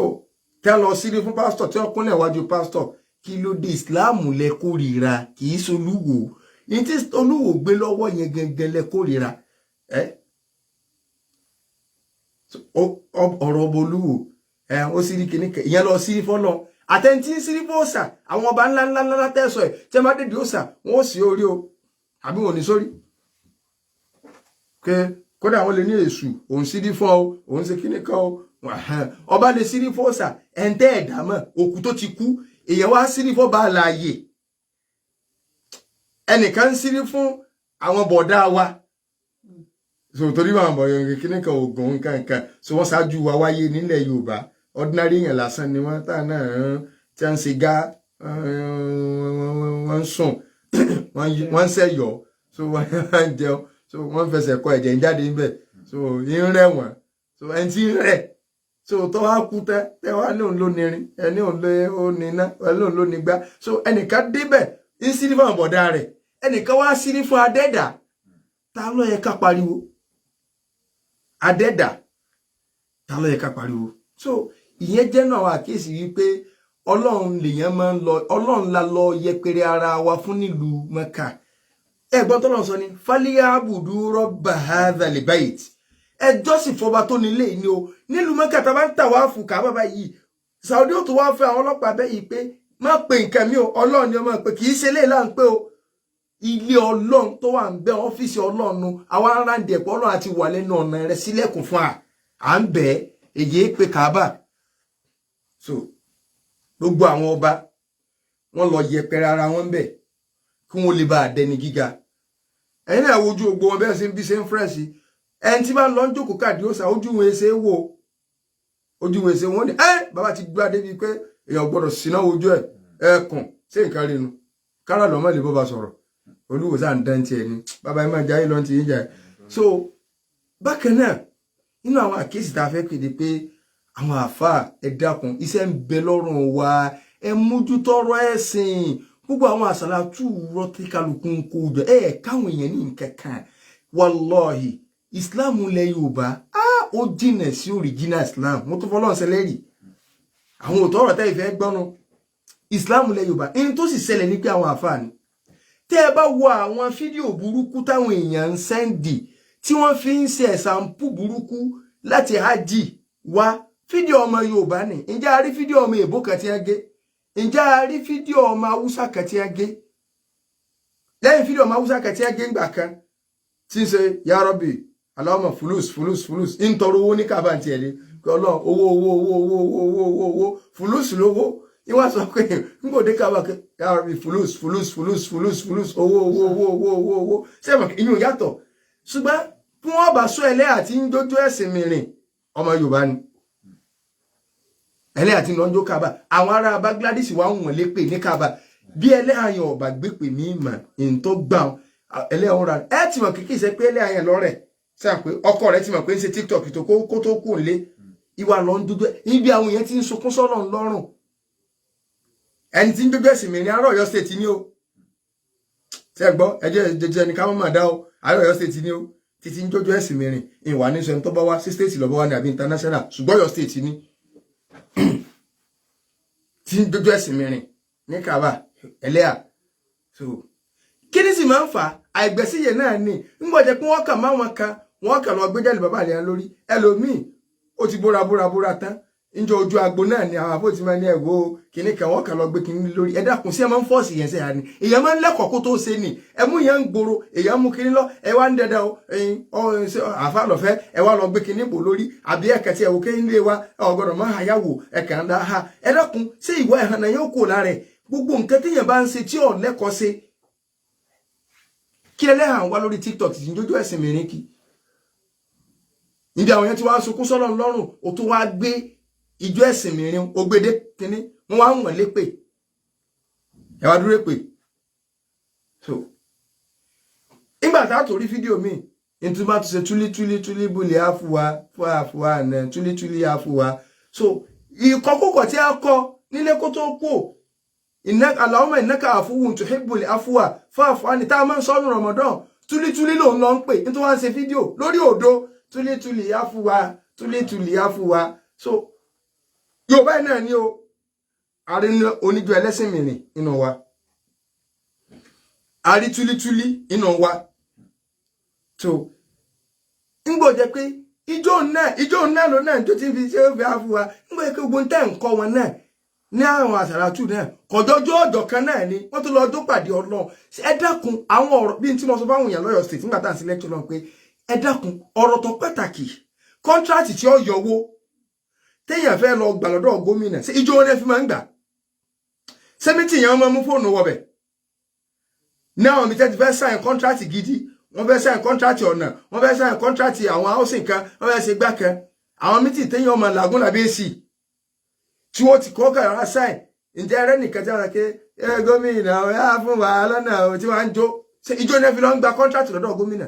tẹ́ lọ sírí fún pásítọ̀ tí ó kúnlẹ̀ wájú pásítọ̀ kí ló dé ìsìláàmù lẹ kórìíra kì í solúwo ní tí Olúwo gbé lọ́wọ́ yẹn gẹ́gẹ́ lẹ kórìíra ọ̀rọ̀ ọba Olúwo ó sírí kíní kẹ ìyẹn lọ sírí fọ́lọ́ àtẹ̀ntí sírí fóòsà àwọn ọba ńláńlá tẹ́sọ̀ ẹ̀ tí a máa dèdè òsà wọn ó sì orí o àbí wọn ò ní sórí kódà wọn lè ní èṣù òun sírí fún ọ òun ṣe kíní kan o ọba lè sírí fóòsà ẹ̀ńtẹ́ ẹ̀dá mọ̀ òkú tó ti kú èèyàn wá sírí fọ́ bá láàyè ẹnìkan sírí fún àwọn bọ̀dá wa so torí wọn bọ̀ yẹn kíní kan ògùn nǹkan so wọ́n ṣáájú wa wáyé nílẹ̀ Yorùbá ordinary yẹn lásán ni wọ́n tá náà tí wọ́n ṣe gá wọ́n sùn wọ́n ṣẹ̀yọ̀ so wọ́n jẹun so wọ́n fẹsẹ̀ kọ ẹ̀jẹ̀ ń jáde níbẹ̀ so ń rẹ̀ wọ́n so ẹni tí ń rẹ̀ so tó wá kú tẹ́ wá lóun ló nírin ẹni òun ló níná lóun ló nígbà so ẹnìkan débẹ̀ ń sírí fún àbọ̀dá rẹ̀ ẹnìkan wá sírí fún adẹ́dà ta ló yẹ ká pariwo adẹ́dà ta ló yẹ ká pariwo so ìyẹn jẹ́ náà àwọn àkíyèsí wípé ọlọ́run lèèyàn máa ń lọ ọlọ́run la lọ yẹpẹrẹ ara wa fún nílùú Mẹ́kà ẹ̀gbọ́n tọ́lọ́run sọ ni fálíyàbùdú rọ́bà hadhal bayt ẹjọ́ sì fọba tó nílé ni o nílùú Mẹ́kà tá a bá ń tà wá fún Káàbà báyìí Saudi ó tó wá fẹ́ àwọn ọlọ́pàá bẹ́yìí pé má pe nǹkan mi o ọlọ́run ni ọmọ pé kì í ṣe léè là ń pé o ilé ọlọ́run tó wà ń bẹ ọ́fíìsì ọlọ́run àwọn aráàndì ẹ̀pọ̀ ọlọ́run àti wà lẹ́nu ọ̀nà rẹ̀ sílẹ̀kùn fún à ń bẹ̀ èyí pé Káàbà so gbogbo àwọn ọba wọn lọ yẹpẹrẹ ara wọn bẹ̀ kí wọn lè bá àdẹni gíga ẹ̀yin náà wojú gbogbo wọn bẹ́ẹ̀ ṣe ń bí ṣe ń fírẹ̀ṣì ẹni tí bá ń lọ ń jókòó káàdì ó sà ojú wọn ṣe wò ojú wọn ṣe wọn ni bàbá ti gbá débi pé èèyàn gbọ́dọ̀ síná ojú ẹkùn sí nǹkan rinu kára lọ́mọ lè bọ́ bá sọ̀rọ̀ olúwo sáà ń dán tiẹ̀ ni bàbá ẹ máa jáyé lọ́n ti yín jà so bákan náà nínú àwọn àkíyèsí tá a fẹ́ kéde pé àwọn àfáà ẹ dákun iṣẹ́ ń bẹ lọ́rùn wa ẹ mójútọ́rọ̀ ẹ̀sìn gbogbo àwọn àsàlátù rọtí kálukú ń kó jọ káwọn èèyàn ní nǹkankan wallahi islam ilẹ̀ Yorùbá ó jìnà sí original islam mo tó fọlọ́n sẹlẹ́rì àwọn òtọ́ ọ̀rọ̀ tẹ́ ìfẹ́ gbọ́nu islam ilẹ̀ Yorùbá ẹni tó sì ṣẹlẹ̀ ní pé àwọn àfáà ni tẹ́ ẹ bá wo àwọn fídíò burúkú táwọn èèyàn ń sẹ́ndì tí wọ́n fi ń ṣe ẹ̀sàmpù burúkú láti hajj wá fídíò ọmọ Yorùbá ni ǹjẹ́ a rí fídíò ọmọ èbó kan tí a gé ǹjẹ́ a rí fídíò ọmọ Haúsá kan tí a gé lẹ́yìn fídíò ọmọ Haúsá kan tí a gé ńgbà kan tí ń ṣe ya Rabbi Allahumma fulus ń tọrọ owó ní Káàbà tí ẹ̀ lé Ọlọ́run owó fulus lówó ìwọ́n sọ pé ń kò dé Káàbà ya Rabbi fulus owó sẹ́wọ̀n ìyún yàtọ̀ ṣùgbọ́n bí wọ́n bá sọ ẹlẹ́ àti ń jójó ẹ̀sìn mìíràn ọmọ Yorùbá ni ẹlẹ́ àti lọ́njọ́ Káàbà àwọn ará Bangladesh wà wọ́n lè pè ní Káàbà bí ẹlẹ́ àyàn ọ̀bà gbé pè ní ìmọ̀ ìntọ́ gbà ẹlẹ́ ọ̀rọ̀ ẹ ti mọ̀ kíkì sẹ́ pé ẹlẹ́ àyàn lọ́rẹ̀ sáà pé ọkọ rẹ̀ ti mọ̀ pé ń ṣe TikTok tó kó tó kù nílé ìwà lọ ń dúdú ibi àwọn èèyàn ti ń sunkún sọ́nà lọ́rùn ẹni tí ń dúdú ẹ̀sìn mìíràn ará Ọ̀yọ́ state ni o ṣe gbọ́ ẹjẹ́ jẹjẹ ní káwọn máa dá o ará Ọ̀yọ́ state ni o títí ń jójó ẹ̀sìn mìíràn ìwà ní sọ ẹni tó bá wá sí state lọ́bọ̀ wá ní àbí international ṣùgbọ́n Ọ̀yọ́ state ni tí ń jójó ẹ̀sìn mìíràn ní Káàbà ẹlẹ́à so kí ni sì máa ń fà àìgbẹ́síyè náà ni nígbà jẹ́ pé wọ́n kà máa wọn kan wọ́n kà lọ gbé jáde bàbá àlẹ́ lórí ẹlòmíì ó ti bóra tán níjọ ojú agbo náà ni àwọn àbó ti máa ní ẹ̀wọ́ kìnnì kan wọ́n kà lọ gbé kìnnì lórí ẹ dákun sí ẹ máa ń fọ́ọ̀sì yẹn sẹ́yà ni èèyàn máa ń lẹ́kọ̀ọ́ kó tó ṣe ni ẹ mú yẹn ń gbòòrò èèyàn mú kìnnì lọ ẹ wá ń dẹdẹ o àfa lọ́fẹ́ ẹ wá lọ gbé kìnnì bò lórí àbí ẹ̀kẹ́ tí ẹ̀wọ́ kéyìn lé wa ọ̀gọ́dọ̀ máa ha yàwó ẹ̀kẹ́ ń dá ha ẹ dákun sí ìwọ ẹ̀hàn náà yóò kó lára ẹ̀ gbogbo nǹkan téèyàn bá ń ṣe tí ò lẹ́kọ̀ọ́ ṣe kí ẹlẹ́hàn wá lórí TikTok tí ń jójó ẹ̀sìn mìíràn kí níbi àwọn yẹn tí wàá sunkún sọ́lọ́ lọ́rùn ó tún wá gbé ìjọ ẹ̀sìn mìíràn ògbédé kínní wọ́n wá ń wọ̀n lépè ẹ wá dúró pè so nígbà tá a tó rí fídíò míì nítorí bá tún ṣe túlí bùlẹ̀ àfùwà nà túlí àfùwà so ìkọkúkọ tí a kọ nílé kó tó kú Allahumma innaka afuwun tuhibbul afwa fa'fu anni tá a máa ń sọ́nù Ramadan túlí lòun lọ ń pè nítorí wọ́n ṣe fídíò lórí òdo túlí àfùwà so Yorùbá náà ni o àrí oníjọ ẹlẹ́sìn mìíràn inú wa àrí túlí inú wa so ńgbò jẹ́ pé ijó náà ló náà tó ti fi ṣe fi àfùwà ńgbò jẹ́ pé gbogbo tẹ́ ń kọ́ wọn náà ní àwọn àsàlátù náà kọjọ́jọ́ ọjọ́ kan náà ni wọ́n tó lọ ọjọ́ pàdé Ọlọ́run ẹ dákun àwọn ọ̀rọ̀ bí n tí mo sọ fáwọn èèyàn lọ́yọ̀ state nígbà tá à ń sí lecture náà pé ẹ dákun ọ̀rọ̀ tó pàtàkì kọ́ńtrátì tí ó yọwó téèyàn fẹ́ lọ gbà lọ́dọ̀ gómìnà sí ijó wọn fi máa ń gbà sẹ́mítì yẹn wọ́n máa mú fóònù wọbẹ̀ ní àwọn mìtẹ́ ti fẹ́ sáìn kọ́ńtrátì gidi wọ́n fẹ́ sáìn kọ́ńtrátì ọ̀nà wọ́n fẹ́ sáìn kọ́ńtrátì àwọn housing kan wọ́n fẹ́ ṣe gbá kan àwọn mìtì téèyàn ọmọ làgún làbẹ́ èsì tí wọ́n ti kọ́ kàrà sáì ǹjẹ́ ẹrẹ́ nìkan tí wọ́n ké gómìnà ọ̀yá fún wa lọ́nà tí wọ́n ń jó ṣe ìjọ náà fi lọ ń gba kọ́ńtrátì lọ́dọ̀ gómìnà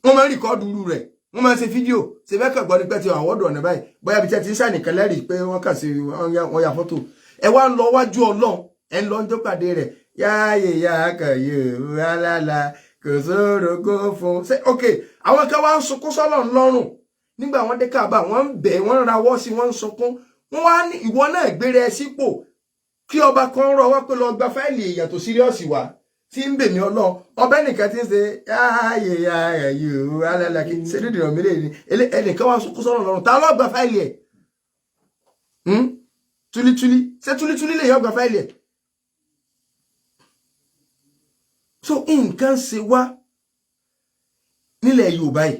wọ́n máa ń rìkọ́ọ̀dù rẹ̀ wọ́n máa ń ṣe fídíò ṣe fẹ́ kàn gbọ́ ní pẹ́ ti àwọ́dù ọ̀nà báyìí bóyá bí tí a ti ń ṣàníkan lẹ́rìí pé wọ́n kà sí wọ́n ya fọ́tò ẹ wá ń lọ wájú ọlọ́run ẹ ń lọ ń jó pàdé rẹ̀ yáàyè yá kàyè alálà kò sóró kó fún ṣe ok àwọn kan wá ń sunkún sọ́lọ̀ ńlọ́rùn nígbà wọ́n dé káàbà wọ́n ń bẹ̀ wọ́n ń rawọ́ sí wọ́n ń sunkún wọ́n wá ní ìwọ náà gbére ẹ sípò kí ọba kan rọ wá pé lọ gba fáìlì èèyàn tó síríọ̀sì wá tí ń bèmí ọlọ́run ọbẹ̀ nìkan ti ń ṣe yáàyè yá kàyè alálà kí ṣe dídì rọ̀ mílẹ̀ ní ẹnìkan wá sunkún sọ́lọ̀ ńlọ́run ta ló gba fáìlì ẹ̀ túlítúlí ṣé túlítúlí lè yọ gba fáìlì ẹ̀ so nǹkan ṣe wá nílẹ̀ Yorùbá yìí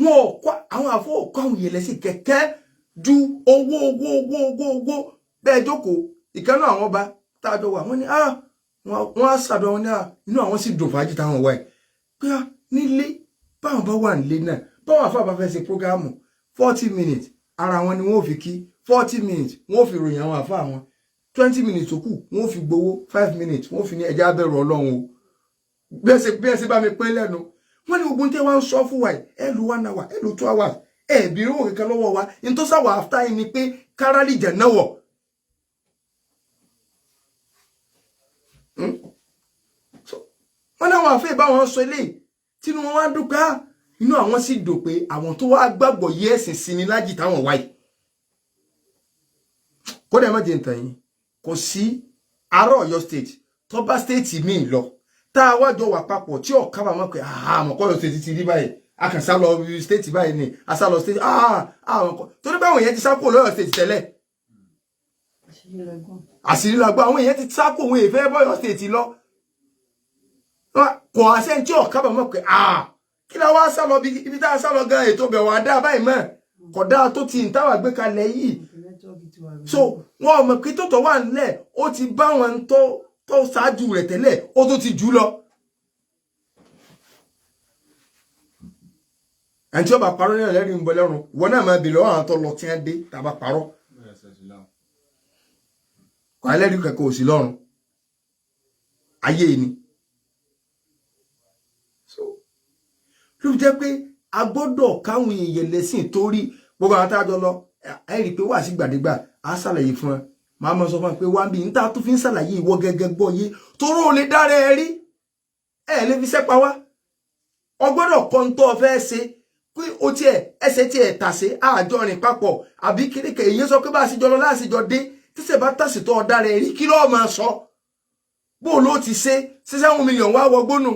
wọn ò kọ́ àwọn àfọwọ́kọ́ àwọn èèyàn lẹ́sìn kẹ̀kẹ́ ju owó bẹ́ẹ̀ jókòó ìkànnì àwọn ọba tájọ wà wọ́n ní wọ́n á ṣàdọ̀ wọn ní inú àwọn sì dùn fàájì táwọn wà yìí pé nílé báwọn bá wà nílé náà báwọn àfọwọ́ bá fẹ́ ṣe prógámù 40 minutes ara wọn ni wọ́n ò fi kí 40 minutes wọ́n ò fi ròyìn àwọn àfọ àwọn 20 minutes tó kù wọ́n ò fi gbowó 5 minutes wọ́n ò fi ní ẹja abẹ́rù Ọlọ́run o bí ẹ ṣe bá mi pín lẹ́nu wọ́n ní ogun tẹ́ wá ń sọ fún wa ẹ lu 1 hour ẹ lu 2 hours ẹ bí owó kankan lọ́wọ́ wa ní tó sáwà after yìí ni pé kárálì jẹ̀ náà wọ̀ wọ́n ní àwọn àfẹ́ bá wọn sọ eléyìí tínú wọn wá dúpẹ́ inú àwọn sì dò pé àwọn tó wá gbàgbọ́ yé ẹ̀sìn sí ni lájì táwọn wáyé kódà má jẹ́ ntàn yín kò sí ará Ọ̀yọ́ state tó bá state míì lọ tá a wájọ wà papọ̀ tí ọ̀ká bá mọ̀ pé àmọ̀kọ́ Ọ̀yọ́ state ti rí báyìí a kàn sá lọ state báyìí ni a sá lọ state àmọ̀kọ́ torí báwọn èèyàn ti sá kúrò lọ́yọ̀ state tẹ́lẹ̀ àṣírí la gbọ́ àwọn èèyàn ti sá kúrò òun èèfẹ́ bọ́yọ̀ state lọ kò àṣẹ tí ọ̀ká bá mọ̀ pé kí la wá sá lọ ibi tá a sá lọ gan ètò bẹ̀ wà dá báyìí mọ́ kò dáa tó ti ń táwà gbé kalẹ̀ yìí so wọn mọ̀ pé tó tọ̀ wà nílẹ̀ ó ti bá wọn tó ṣáájú rẹ̀ tẹ́lẹ̀ ó tó ti jù lọ. ẹni tí ó bá parọ́ ní ẹlẹ́rìí ń bọ lẹ́rùn ìwọ náà máa bèèrè àwọn tó lọ tí wọ́n dé tàbá parọ́ kò ẹlẹ́rìí kẹ̀kọ́ òsì lọ́rùn ayé ni. so ló jẹ́ pé a gbọ́dọ̀ káwọn èèyàn lẹ́sìn torí gbogbo àwọn tájọ lọ ẹ rí i pé wà sí gbàdégbà á ṣàlàyé fún ẹ màá mọ sọ fún ẹ pé wá bí n ta tó fi ń ṣàlàyé ìwọ gẹ́gẹ́ gbọ́ yé toró ò lè dára ẹ rí ẹ lè fi sẹ́pa wá ọgbọ́dọ̀ kan tó fẹ́ ṣe pé o tiẹ̀ ẹsẹ̀ tiẹ̀ tàṣe àjọ rìn papọ̀ àbí kíríkẹ èyí sọ pé bá a sì jọ lọ láti jọ dé tíṣẹ̀ bá tàṣe tó ọ̀dára ẹ rí kí lọ́ọ́ máa sọ bó ló ti ṣe 7 million wá wọgbónú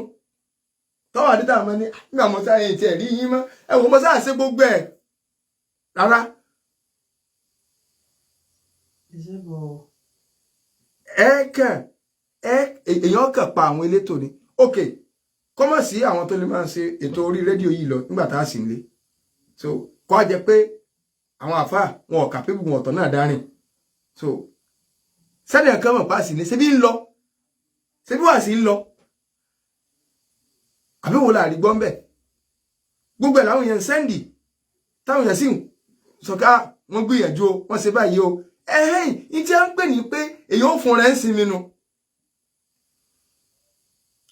tọ́wọ́ àdídà mọ́ ní nígbà mọ́ sáyẹn tiẹ̀ rí yín mọ́ ẹ wò mọ́ sáà ṣe gbogbo ẹ̀ rárá. èèyàn kàn pa àwọn elétò ni ok kọ́mọ̀ sí àwọn tó lè máa ṣe ètò orí rédíò yìí lọ nígbà tá a sì ń lé so kọ́ á jẹ pé àwọn àfáà wọn ọ̀kà pé gbogbo ọ̀tọ̀ náà dárìn so sẹ́ni ẹ̀kan mọ̀ pa sí ní ṣebí ń lọ ṣebí wà sí ń lọ àbí wo láàrí gbọ́n bẹ̀ gbogbo ẹ̀ láwọn èèyàn sẹ́ndì táwọn èèyàn sì ń sọ̀ká wọ́n gbìyànjú o wọ́n ṣe báyìí o ẹ̀hẹ́n ní tí a ń pè ní pé èèyàn ò fún rẹ̀ ń sinmi nu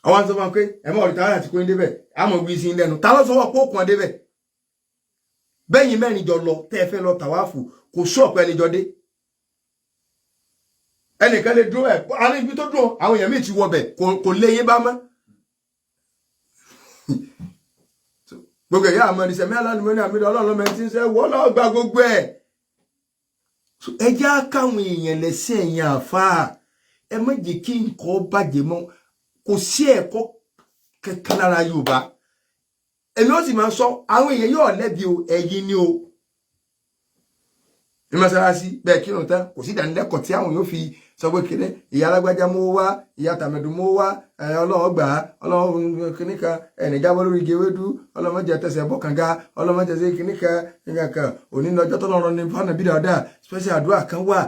àwọn àti ọmọ pé ẹ̀mọ́ ọ̀rìtà àti kó ń débẹ̀ àmọ́ gbé sí lẹ́nu ta ló sọ wọ́n pé ó kàn débẹ̀ bẹ́yìn mẹ́rin jọ lọ tẹ́ ẹ fẹ́ lọ tàwáàfù kò ṣọ́ọ̀pẹ́ ẹni jọ dé ẹnìkan lè dúró ẹ̀ àárín ibi tó dúró àwọn èèyàn míì ti wọ bẹ̀ kò léyìn bá mọ́ gbogbo ẹ̀yà àmọ́ ìṣẹ̀mí alánimọ́ni àmì ọlọ́run mẹ́rin tí ń sẹ́ wọ́n lọ́ọ́ gba gbogbo ẹ̀ ẹ jẹ́ káwọn èèyàn lẹ́sẹ̀ ẹ̀yìn àfáà ẹ má jẹ́ kí nǹkan bàjẹ́ mọ́ kò sí ẹ̀kọ́ kankan lára Yorùbá èmi ó sì máa sọ àwọn èèyàn yóò lẹ́bi o ẹ̀yin ni o ní mọ́sálásí bẹ́ẹ̀ kírun tán kò sí ìdánilẹ́kọ̀ọ́ tí àwọn yóò fi sọ pé kíní ìyá alágbájá mọ́ wá ìyá tàmẹ̀dù mọ́ wá ọlọ́run gbà á ọlọ́run kíníkan ẹ̀nìjábọ́ lórí gewédú ọlọ́mọdé tẹsẹ̀ bọ́ kànga ọlọ́mọdé sí kíníkan kíníkan òní lọ́jọ́ tó lọ́rọ̀ ní fánà bí dáadáa special àdúrà kan wà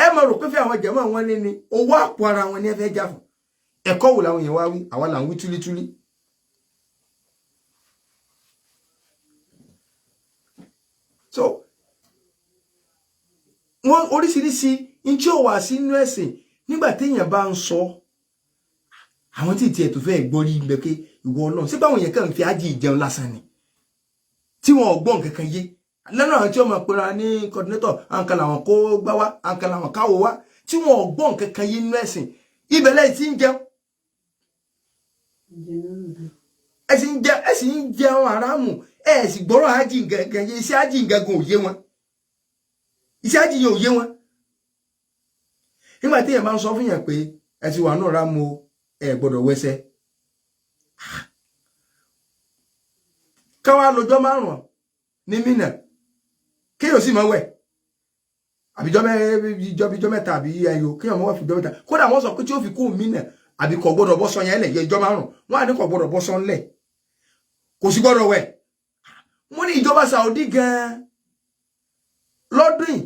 ẹ mọ̀ rò pé fẹ́ àwọn jẹ̀mọ́ wọn ní owó àpò ara wọn ní ẹ fẹ́ jà fún ẹ̀kọ́ wò làwọn èèyàn wá wí àwa là ń wí túlítúlí. So wọ́n oríṣiríṣi in tí ó wà sínú ẹ̀sìn nígbà téèyàn bá ń sọ àwọn tí tiẹ̀ tó fẹ́ gbọ́rí ń bẹ pé ìwọ Ọlọ́run ṣé báwọn yẹn kàn fi ájì ìjẹun lásán ni tí wọn ò gbọ́ nǹkan kan yé lẹ́nu àwọn tí ó máa pera ní coordinator àǹkan làwọn kó gbá wá àǹkan làwọn káwọ́ wá tí wọn ò gbọ́ nǹkan kan yé nínú ẹ̀sìn ibẹ̀ lẹ́yìn tí ń jẹun ẹ sì ń jẹun àràmù ẹ sì gbọ́rọ̀ ájì gangan yé iṣẹ́ ájì gangan ò yé wọn iṣẹ́ ájì yẹn ò yé wọn nígbà tí ẹ bá ń sọ fún yẹn pé ẹ ti wà náà rámù ẹ gbọ́dọ̀ wẹsẹ̀ káwá lọ́jọ́ márùn ní Mínà kéèyàn sì máa wẹ̀ àbíjọ́ mẹ́ta àbí ẹyọ kéèyàn máa wẹ̀ fún ìjọ́ mẹ́ta kódà wọ́n sọ pé tí ó fi kú Mínà àbí kò gbọ́dọ̀ bọ́ sọ yẹn lẹ̀ yẹ ìjọ́ márùn wọ́n á ní kò gbọ́dọ̀ bọ́ sọ ńlẹ̀ kò sì gbọ́dọ̀ wẹ̀ mo ní ìjọba Saudi gan lọ́dún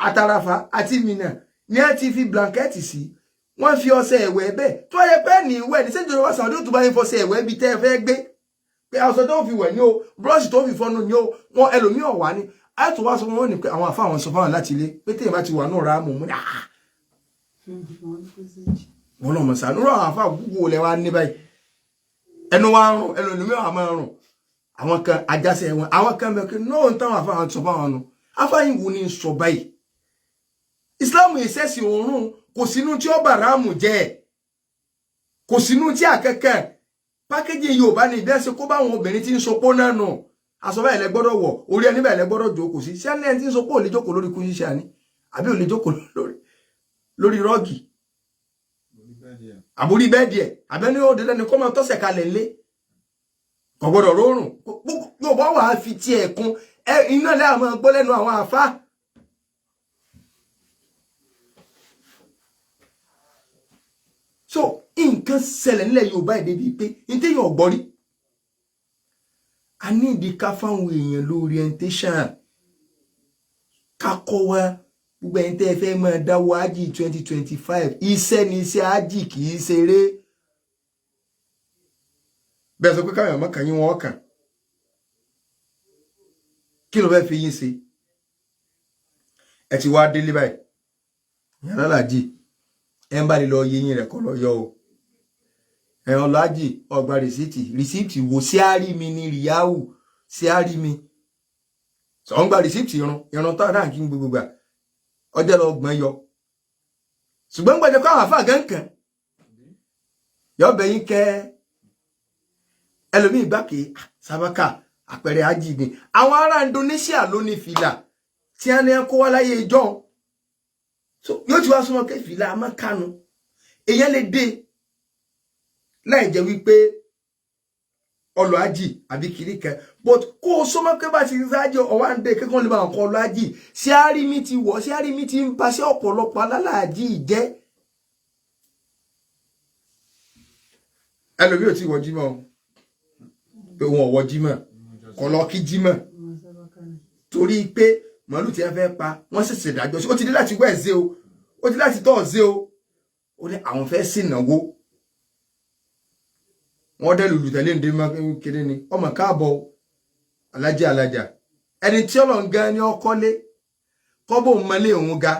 àtàràfà àti Mínà ní a ti fi blanketi sí wọ́n fi ọṣẹ ẹ̀wẹ̀ bẹ́ẹ̀ tó yẹ pé ní ìwẹ̀ ní sẹ́jọ́ ìjọba Saudi ó tún bá yín fọṣẹ ẹ̀wẹ̀ bí tẹ́ ẹ fẹ́ gbé pé aṣọ tó fi wẹ̀ ní o brush tó fi fọnú ní o wọn ẹlòmíì ọ̀wá ni a tún wá sọ wọn ní pé àwọn àfa àwọn sọ fáwọn láti ilé pé téèyàn bá ti wà náà ra mọ̀ mú ní wọn lọ́mọ sáà nírọ̀ àwọn àfa gbogbo olè wa ní báyìí ẹnu wa rùn ẹlòmíì wà máa rùn àwọn kan ajásẹ wọn àwọn kan bẹ pé náà ń táwọn àfa àwọn sọ fáwọn nù àfa yìí wù ní sọ báyìí Islam ìṣẹ́sì òórùn kò sínú tí ó bàrámù jẹ́ kò sínú tí àkẹ́kẹ́ pákéjì Yorùbá ní ìbẹ́sẹ̀ kó bá àwọn obìnrin tí ń sopó náà nù aṣọ báyìí lẹ gbọ́dọ̀ wọ̀ orí ẹni báyìí lẹ gbọ́dọ̀ jókòó sí ṣé ẹni tí ń sopó ò lè jókòó lórí kúṣí ṣáà ni àbí ò lè jókòó lórí rọ́ọ̀gì àbórí bẹ́ẹ̀dì ẹ̀ àbẹ́ni ó dédé ni kó máa tọ́sẹ̀ kalẹ̀ ńlé kò gbọ́dọ̀ rọrùn Yorùbá wà á fi tiẹ̀ kún iná lẹ́ àwọn gbọ́ lẹ́nu àwọn àfá so nǹkan ṣẹlẹ̀ nílẹ̀ Yorùbá èdè bíi pé ní téèyàn gbọ́rí a ní ìdí ká fáwọn èèyàn lórí orientation ká kọ́ wa gbogbo ẹni tẹ́ fẹ́ máa dáwọ́ ájì 2025 iṣẹ́ ni iṣẹ́ ájì kì í ṣeré bẹ́ẹ̀ sọ pé káwọn ọmọ kan yín wọn kàn kí ló fẹ́ fi yín ṣe ẹ ti wá délé báyìí yàrá làjì ẹ ń bá lè lọ yé yín rẹ̀ kọ́ lọ yọ o ẹ̀hàn lájì ọgbà rìsíìtì wo sí àárí mi ní ríyáwù sí àárí mi sọ ń gba rìsíìtì ìran tó ráǹkì gbogbo gbà ọjọ́ lọ gbọ́n yọ ṣùgbọ́n gbọ́dọ̀ kọ́ àwọn àfáà gánkan yọ bẹ̀yìn kẹ́ ẹlòmíì gbàkè sábàkà àpẹẹrẹ ájì ni àwọn ará Indonesia ló ní fìlà tí a ní kó wá láyé ìjọ yóò ti wá súnmọ́ kẹ́ fìlà amákanu èèyàn lè dé láì jẹ́ wípé ọlọ ájì àbí kiri kan but kó o súnmọ́ pé bá ti sáájì ọwá ń dé kẹ́kọ̀ọ́ lè bá wọn kọ́ ọlọ ájì sí àárí mi ti wọ̀ sí àárí mi ti ń ba sí ọ̀pọ̀lọpọ̀ alálàájì jẹ́ ẹlòmíì ò tí wọ jímọ̀ pé wọn ò wọ jímọ̀ kọ́ lọ kí jímọ̀ torí pé màálù tí a fẹ́ pa wọ́n ṣẹ̀ṣẹ̀ dájọ́ sí ó ti dé láti wẹ́ẹ̀zẹ́ o ó ti láti tọ́ọ̀zẹ́ o ó ní àwọn fẹ́ sìnàwó wọ́n dẹ̀ lùlù tẹ̀lé ǹdé kéde ni ọmọ káàbọ̀ alájà ẹni tí Ọlọ́run gan ni ọkọ́lé kọ́bọ̀ mọ́lé òun ga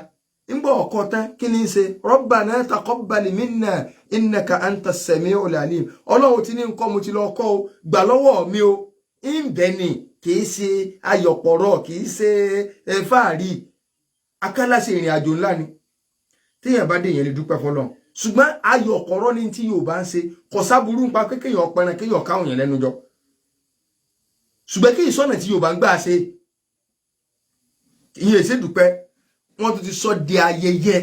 nígbà ọkọ̀ tán kí ni ṣe Rabbana taqabbal minna innaka anta as-sami'ul alim Ọlọ́run ti ní nǹkan mo ti lọ kọ́ o gbà lọ́wọ́ mi o ìbẹ́ni kìí ṣe ayọ̀pọ̀rọ̀ kìí ṣe fàárì akálàṣe ìrìn àjò ńlá ni téèyàn bá dé èèyàn lè dúpẹ́ fọ́lọ́run ṣùgbọ́n ayọ̀pọ̀rọ̀ ní tí Yorùbá ń ṣe kò sáburú ń pa pé kéèyàn pẹran kéèyàn káwọn èèyàn lẹ́nu jọ ṣùgbọ́n kí ìsọ̀nà tí Yorùbá ń gbà ṣe ìyẹn èsè dúpẹ́ wọ́n tún ti sọ di ayẹyẹ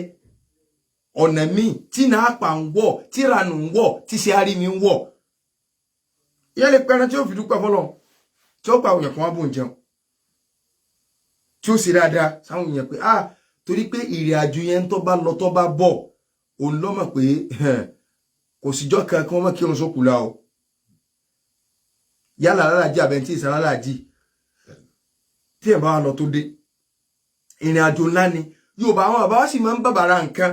ọ̀nà míì tí náà pa ń wọ̀ tí ranù ń wọ̀ tí ṣe àrí mi ń wọ̀ ìyẹn lè pẹran tí ó fi dúpẹ́ fọ́lọ́run tí ó pa àwọn èèyàn kan wá bò ń jẹun tí ó ṣe dáadáa sáwọn èèyàn pé torí pé ìrìn àjò yẹn tó bá lọ tó bá bọ̀ òun ló mọ̀ pé kò síjọ́ kan kí wọ́n mọ̀ kírun sókù la o yálà lálàjì àbẹ̀ntí ìsàn lálàjì tí ẹ̀ bá wà lọ tó dé ìrìn àjò ńlá ni Yorùbá àwọn bàbá sì máa ń bàbàrà nǹkan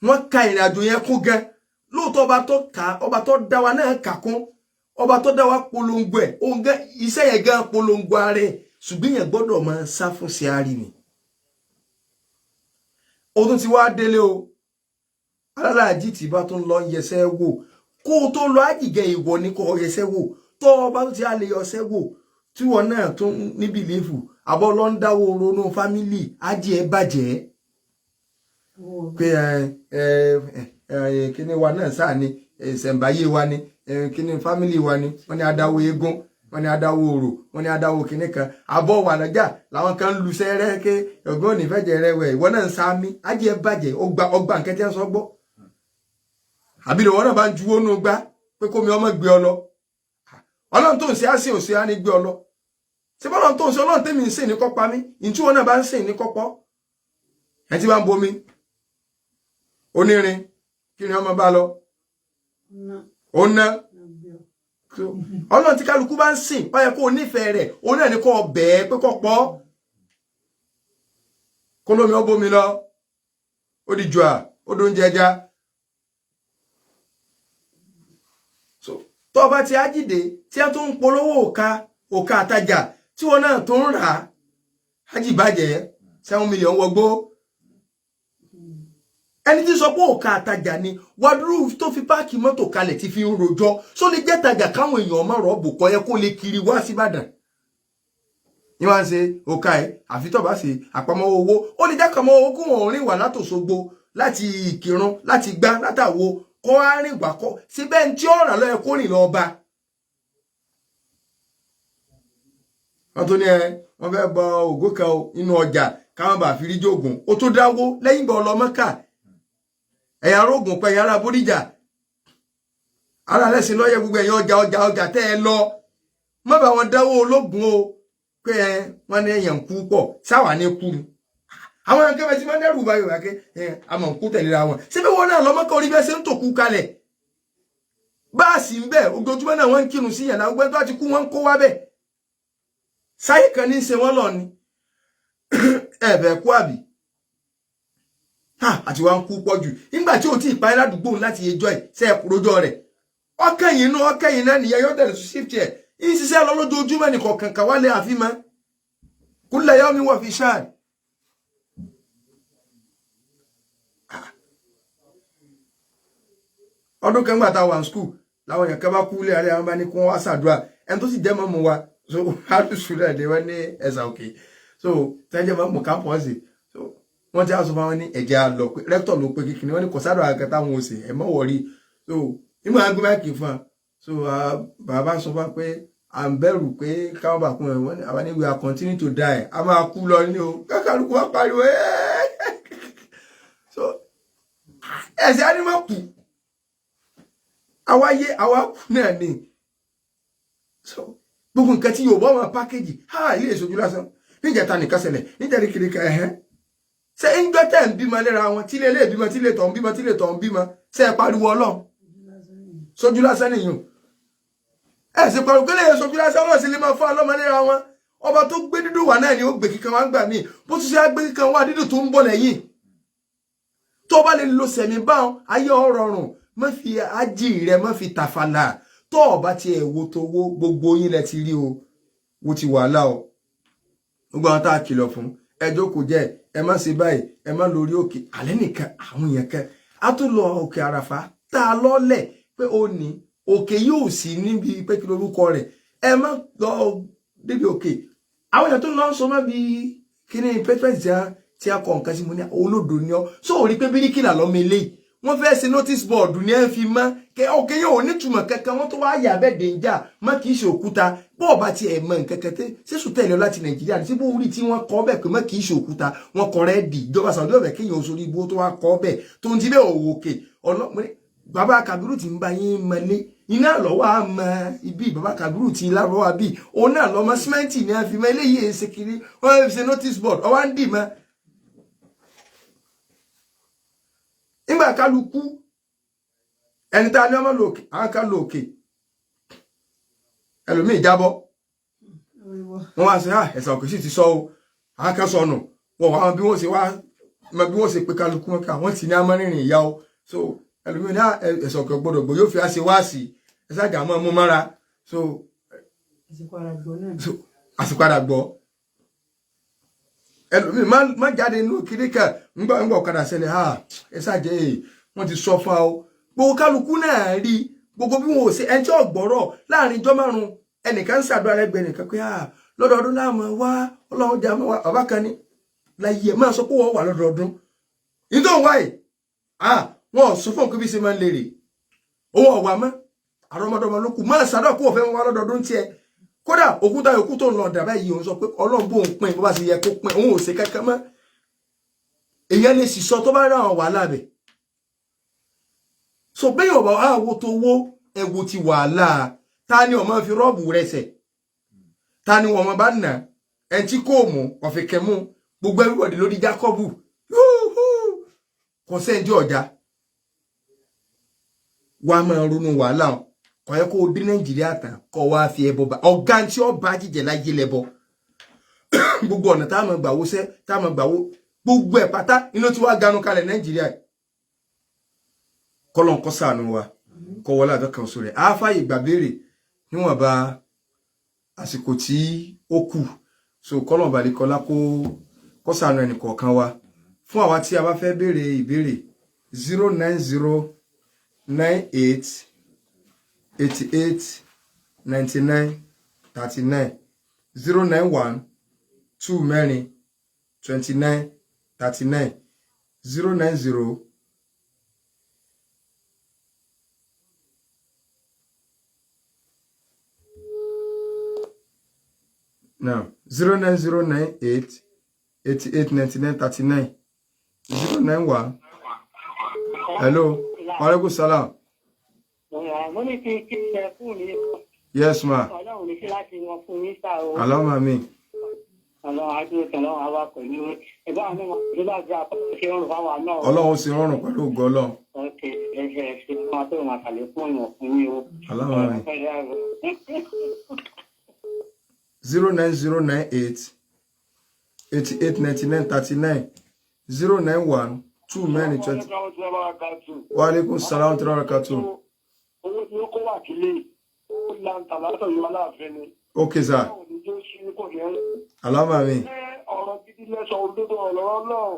wọ́n ka ìrìn àjò yẹn kún gan lóòótọ́ ọba tó dá wa náà kà kún ọba tó dá wa polongo ẹ̀ òun gan iṣẹ́ yẹn gan polongo ara ẹ̀ ṣùgbọ́n yẹn gbọ́dọ̀ máa sá fún sí àárí ni ó tún ti wá délé o alálàájì tí bá tún lọ yẹsẹ́ wò kó tó lọ àjìgẹ ìwọ ní kó yẹsẹ́ wò tó bá tún ti á lè yọsẹ́ wò tí wọn náà tún ní bìlífù àbọ̀ lọ ń dáwó ronú fámílì ájì ẹ bàjẹ́ pé kíní wa náà sáà ni ìṣẹ̀ǹbáyé wa ni kíní fámílì wa ni wọ́n ní adáwó eégún wọ́n ní adáwó orò wọ́n ní adáwó kíní kan àbọ̀ wà lọ́jà làwọn kan lu sẹ́rẹ́ ké ọgbọ́n onífẹ̀jẹ̀ rẹ wẹ̀ ìwọ náà ń sáámi ájì ẹ bàjẹ́ ọgbà nkẹ́tẹ́ sọ gbọ́ àbí lọ́wọ́ náà bá ń juwó nù gbá pé kómi ọmọ gbé ọ lọ ọlọ́run tó ń ṣe á sìn òṣè á ní gbé ọ lọ ṣé bọ́lọ́run tó ń ṣe ọlọ́run tèmi ń sìn ní kọ́pá mi ìtú wọn náà bá ń sìn ní kọ́pọ́ ẹ ti bá ń bomi onírin kí ni ọmọ bá lọ ó ná ọlọ́run tí kálukú bá ń sìn ó yẹ kó o nífẹ̀ẹ́ rẹ̀ ó náà ní kó o bẹ̀ẹ́ pé kó pọ́ kó lómi ó bomi lọ ó di jùà ó dó ń jẹja tó bá ti ájìdé tí a tún ń polówó òka àtajà tí wọn náà tó ń rà ájì bàjẹ́ 7 million wọgbó ẹni tí sọ pé òka àtajà ni wàdúrú tó fi páàkì mọ́tò kalẹ̀ ti fi ń rojọ́ só lè jẹ́ tajà káwọn èèyàn má rọ́ọ̀bù kọ́ yẹ kó lè kiri wá sí Ìbàdàn ní wọ́n ṣe òka ẹ̀ àfi tó bá ṣe àpamọ́ owó ó lè jẹ́ kàmọ́ owó kó wọ́n rìn wà látòṣogbo láti Ìkìrun láti Gbá látàwo kó á rìn wà kọ́ síbẹ̀ tí ó rà lọ́yẹ kó rìn lọ bá wọ́n tó ní wọ́n fẹ́ bọ ògo kan inú ọjà káwọn bá fi rí jògùn ó tó dáwó lẹ́yìn ìgbà ọlọ́mọ́kà ẹ̀yà rógùn pẹ̀ yàrá Bódìjà ara lẹ́sìn lọ́yẹ gbogbo ẹ̀yìn ọjà tẹ́ ẹ lọ má bá wọn dáwó ológun o pé wọ́n ní ẹ̀yàn kú pọ̀ sáwà ní kú ni àwọn ẹ̀kẹ́ bẹ́ẹ̀ tí wọ́n dẹ́rù báyìí wà kẹ́ àmọ̀ kú tẹ̀léra wọn síbí wọn náà lọ́mọ́kà orí bẹ́ẹ̀ ṣe ń tòkú kalẹ̀ báàsì ń bẹ̀ ojoojúmọ́ náà wọ́n ń kírun sí yàrá ọgbẹ́ tó ti kú wọ́n ń kó wá bẹ̀ sáyé kan ní í ṣe wọ́n lọ ni ẹ̀bẹ̀ kú àbí àti wá ń kú pọ̀ jù nígbà tí ò tí ì parí ládùúgbò láti ẹjọ́ ẹ̀ ṣe ẹ̀kúrójọ́ rẹ̀ ọkẹ́yìn náà nìyẹn yóò tẹ̀lé shift ẹ̀ ń ṣiṣẹ́ lọ lójoojúmọ́ nìkan kankan wálé àfimá kúlẹ̀ yọ́ mi wọ̀ fi ṣáà ọdún kan gbà tá wà ní school láwọn èèyàn kan bá kú lé àárẹ̀ àwọn bá ní kí wọ́n wá ṣàdúrà ẹni tó sì jẹ́ mọ́mú wa so alùsùn rẹ̀ ni wọ́n ní ẹ̀sà òkè so tẹ́jẹ́ mọ́mú kápọ́ọ̀sì so wọ́n ti àṣọ fáwọn ní ẹ̀jẹ̀ àlọ́ pé rẹ́pítọ̀ ló pé kíkiri wọ́n ní kò sádọ̀ àgàtà táwọn ò sè ẹ̀ mọ́ wọ̀rí so nígbà wọn gbé máìkì fún wa so bàbá sọ fún wa pé à ń bẹ̀rù pé káwọn bá kún ẹ̀ wọ́n ní àwọn ní we are continue to die a máa kú lọ ní o kákàlùkù wá pariwo so ẹ̀sẹ̀ á ní má kú àwa kú náà ni so gbogbo nǹkan tí yóò bọ́ wọn pákéjì ilé ìṣojú lásán níjẹta nìkan ṣẹlẹ̀ níjẹ̀rí kiri kan ṣe ń gbọ́ tẹ̀ ń bímọ lẹ́ra wọn tí lè bímọ tí lè tọ̀ ń bímọ tí lè tọ̀ ń bímọ ṣe é pariwo Ọlọ́run ṣojú lásán nìyẹn ẹ sì pariwo kí lè ṣojú lásán wọn sì lè máa fún ọlọ́mọ lẹ́ra wọn ọba tó gbé dídùn wà náà ni ó gbé kíkan wá ń gbà míì bó tún ṣe á gbé kíkan wá dídùn tó ń bọ̀ lẹ́yìn tó bá lè lo sẹ̀mí báwọn ayé ọ̀rọ̀rùn má fi ájì rẹ má fi tàfàlà tó ọba ti ẹ̀wò tó wó gbogbo yín lẹ ti rí o wo ti wàhálà o gbogbo àwọn tá a kìlọ̀ fún ẹjọ́ kò jẹ́ ẹ má ṣe báyìí ẹ má lórí òkè alẹ́ nìkan àwọn èèyàn kan á tún lọ òkè àràfà tá a lọ́lẹ̀ pé ó ní òkè yóò sí níbi pé kí lórúkọ rẹ̀ ẹ má lọ débi òkè àwọn èèyàn tó lọ sọ má bí kíní pẹ́pẹ́ tí a kọ nǹkan sí mo ní olódò ní ọ sóò rí pé bíríkìlà lọ́mọ eléyìí wọ́n fẹ́ ṣe notice board ní ẹ fi mọ́ òkè yóò nítumọ̀ kankan wọ́n tó wá yà bẹ́ẹ̀ dèjà mọ́ kì í ṣe òkúta bọ́ọ̀ bá ti ẹ̀ mọ̀ nǹkan kan tẹ́ ṣéṣù tẹ̀lé ọ láti Nàìjíríà tí bó rí tí wọ́n kọ́ bẹ́ẹ̀ pé mọ́ kì í ṣe òkúta wọ́n kọ́ rẹ́ẹ̀dì ìjọba Saudi ọ̀bẹ kéèyàn oṣù ibú tó wá kọ́ bẹ́ẹ̀ tó ń ti bẹ́ẹ̀ òwò òkè ọlọ́mọdé bàbá Kabiru ti ń bá yín mọ́lé iná lọ́wọ́ á mọ ibi bàbá Kabiru ti lárọ́ wa bí òun náà lọ́mọ símẹ́ǹtì ní àfi mọ́ eléyìí ṣe kiri wọ́n ṣe notice board ọwá ń dì mọ́ nígbà kálukú ẹni tá a ní ọmọ lòkè àwọn kan lòkè ẹlòmíì jábọ́ wọ́n wá sí ẹ̀sà òkè sì ti sọ o àwọn kan sọnù wọ́n wá bí wọ́n ṣe pé kálukú wọn ká wọ́n ti ní amárìnrìn ìyá o so ẹlòmíì ní ẹ̀sà òkè gbọ́dọ̀ gbọ́ yóò fi àṣẹ wá sí ẹ̀sà àjà mọ́ mú mára so àsìpadà gbọ́ ẹlòmíì má jáde inú kiri kan ńgbà ọ̀kadà ṣẹlẹ̀ ẹ ṣàjẹ́ wọ́n ti sọ fún ọ gbogbo kálukú náà rí gbogbo bí wọn ò ṣe ẹni tí ọ̀gbọ́rọ̀ láàrin ijọ́ márùn-ún ẹnìkan ń ṣàdúrà lẹ́gbẹ̀ẹ́ nìkan pé lọ́dọọdún láàmú wá ọlọ́run jà mọ́ wa bàbá kan ní láyé máa sọ pé wọ́n wà lọ́dọọdún nítorí wáyé wọn ò sọ fún òkú bí ṣe máa ń lérè owó ọ̀wà mọ́ àrọ́mọdọ́mọ ló kù máa ṣàdọ̀ kó o fẹ́ wá lọ́dọọdún tiẹ̀ kódà òkúta yòókù tó ń lọ dàbá yìí òun sọ pé ọlọ́run bó ń pín bó bá ṣe yẹ kó pín òun ò ṣe kankan mọ́ èèyàn lè sì sọ tó bá rà wà lábẹ́ so bẹ́ẹ̀ ọ̀bà àwo tó wó ẹ̀wò ti wàhálà ta ni ọmọ fi rọ́ọ̀bù rẹsẹ̀ ta ni wọn bá nà ẹ̀ tí kò mú ọ̀fẹ̀kẹ̀ mú gbogbo everybody lórí Jákọ́bù kò sẹ́ńdí ọ̀já wàá máa ronú wàhálà kò yẹ kó o dé Nàìjíríà tán kó wá fi ẹbọ bá ọ̀gá tí ó bá jíjẹ láyé lẹ́bọ gbogbo ọ̀nà tá a máa gbà wó sẹ́ tá a máa gbà wó gbogbo ẹ̀ pátá inú tí wàá ganu kalẹ̀ Nàìjíríà kọ́lọ́n kó ṣàánú wa kó wọlé àdọ́kan oṣù rẹ̀ á fàyè gbà béèrè níwọ̀nba àsìkò tí ó kù so kọ́lọ́n balẹ̀kọ́lá kó ṣàánú ẹnì kọ̀ọ̀kan wa fún àwa tí a bá fẹ́ béèrè ìbéèrè 09098 88 99 39 091 2 mẹ́rin 29 39 090 now 09098 88 99 39 091 hello alaikum salam yes ma Allahumma amin Ọlọ́run sì rọrùn pẹ̀lú ògo Ọlọ́run Allahumma amin 09098 88 99 39 091 2 mẹ́rin 20 wa alaikum salam wa barakatuh owó tí ó kó wà kílé ó láǹtà látọ̀ yóò aláàfin ni. Okay sir. Allahumma amin. Ọ̀rọ̀ gidi lẹ́sọ̀ òdodo ọ̀rọ̀ náà.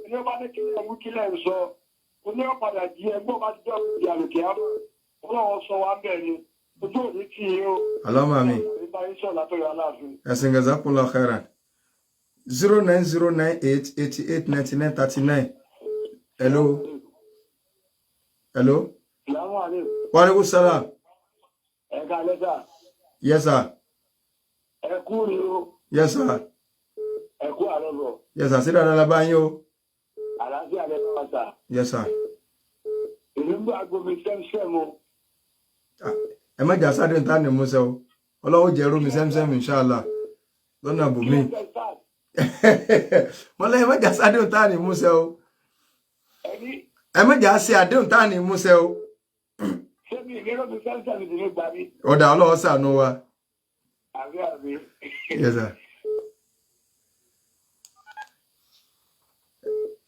Ilé bá ní kí ẹ̀wú kílẹ̀ ń sọ. Oní ọ̀padà jí ẹgbọ́n bá ti jọ́ ìyàlùkẹ́ àmọ́. Ọlọ́run sọ wá bẹ́ẹ̀ ni. Ojú òní tí yìí ó. Allahumma amin. Ìgbà yìí sọ̀ látọ̀ yóò aláàfin. Ẹ̀sìn jazakumullahu khairan. 09098 88 99 39. Hello. Hello. Wa alaikum salam. Ẹ̀ka lẹ́sà. Yes sir. Ẹ̀kú ni o. Yes sir. Ẹ̀kú àrọ̀bọ̀. Yes sir. Sí dáadáa la bá yín o. Àlàáfíà lẹ́sà pàtà. Yes sir. Èmi ń gbọ́ agbomi sẹ́msẹ́m o. Ẹ má jà sáré ta ni mo ṣe o. Ọlọ́run jẹ́ rómi sẹ́msẹ́m inshallah. Lọ́nà bùnmí. Wọ́n lẹ́yìn má jà sáré ta ni mo ṣe o. Ẹ má jà sí àdéhùn ta ni mo ṣe o. Ọ̀dà Ọlọ́run ṣàánú wa. Yes sir.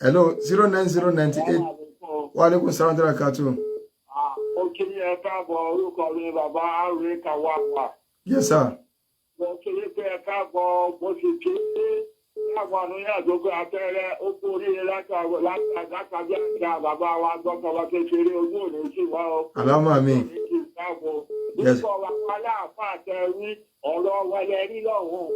Hello 09098 wa alaikum salam wa barakatuh. Ó kí ní ẹ káàbọ̀ orúkọ mi bàbá àrùn kàwàpà. Yes sir. Mo kí ní pé ẹ káàbọ̀ bó ṣe ké káàbọ̀ àrùn àjọgbé abẹ́rẹ́ ó kú oríire látàbí àti bàbá wa gbọ́kọ̀ọ́ kékeré ojú òní sí wa o. Allahumma amin. Yes. Nígbà wà wá láàfà àtẹ̀rí ọ̀rọ̀ wẹlẹ rí lọ́hùn.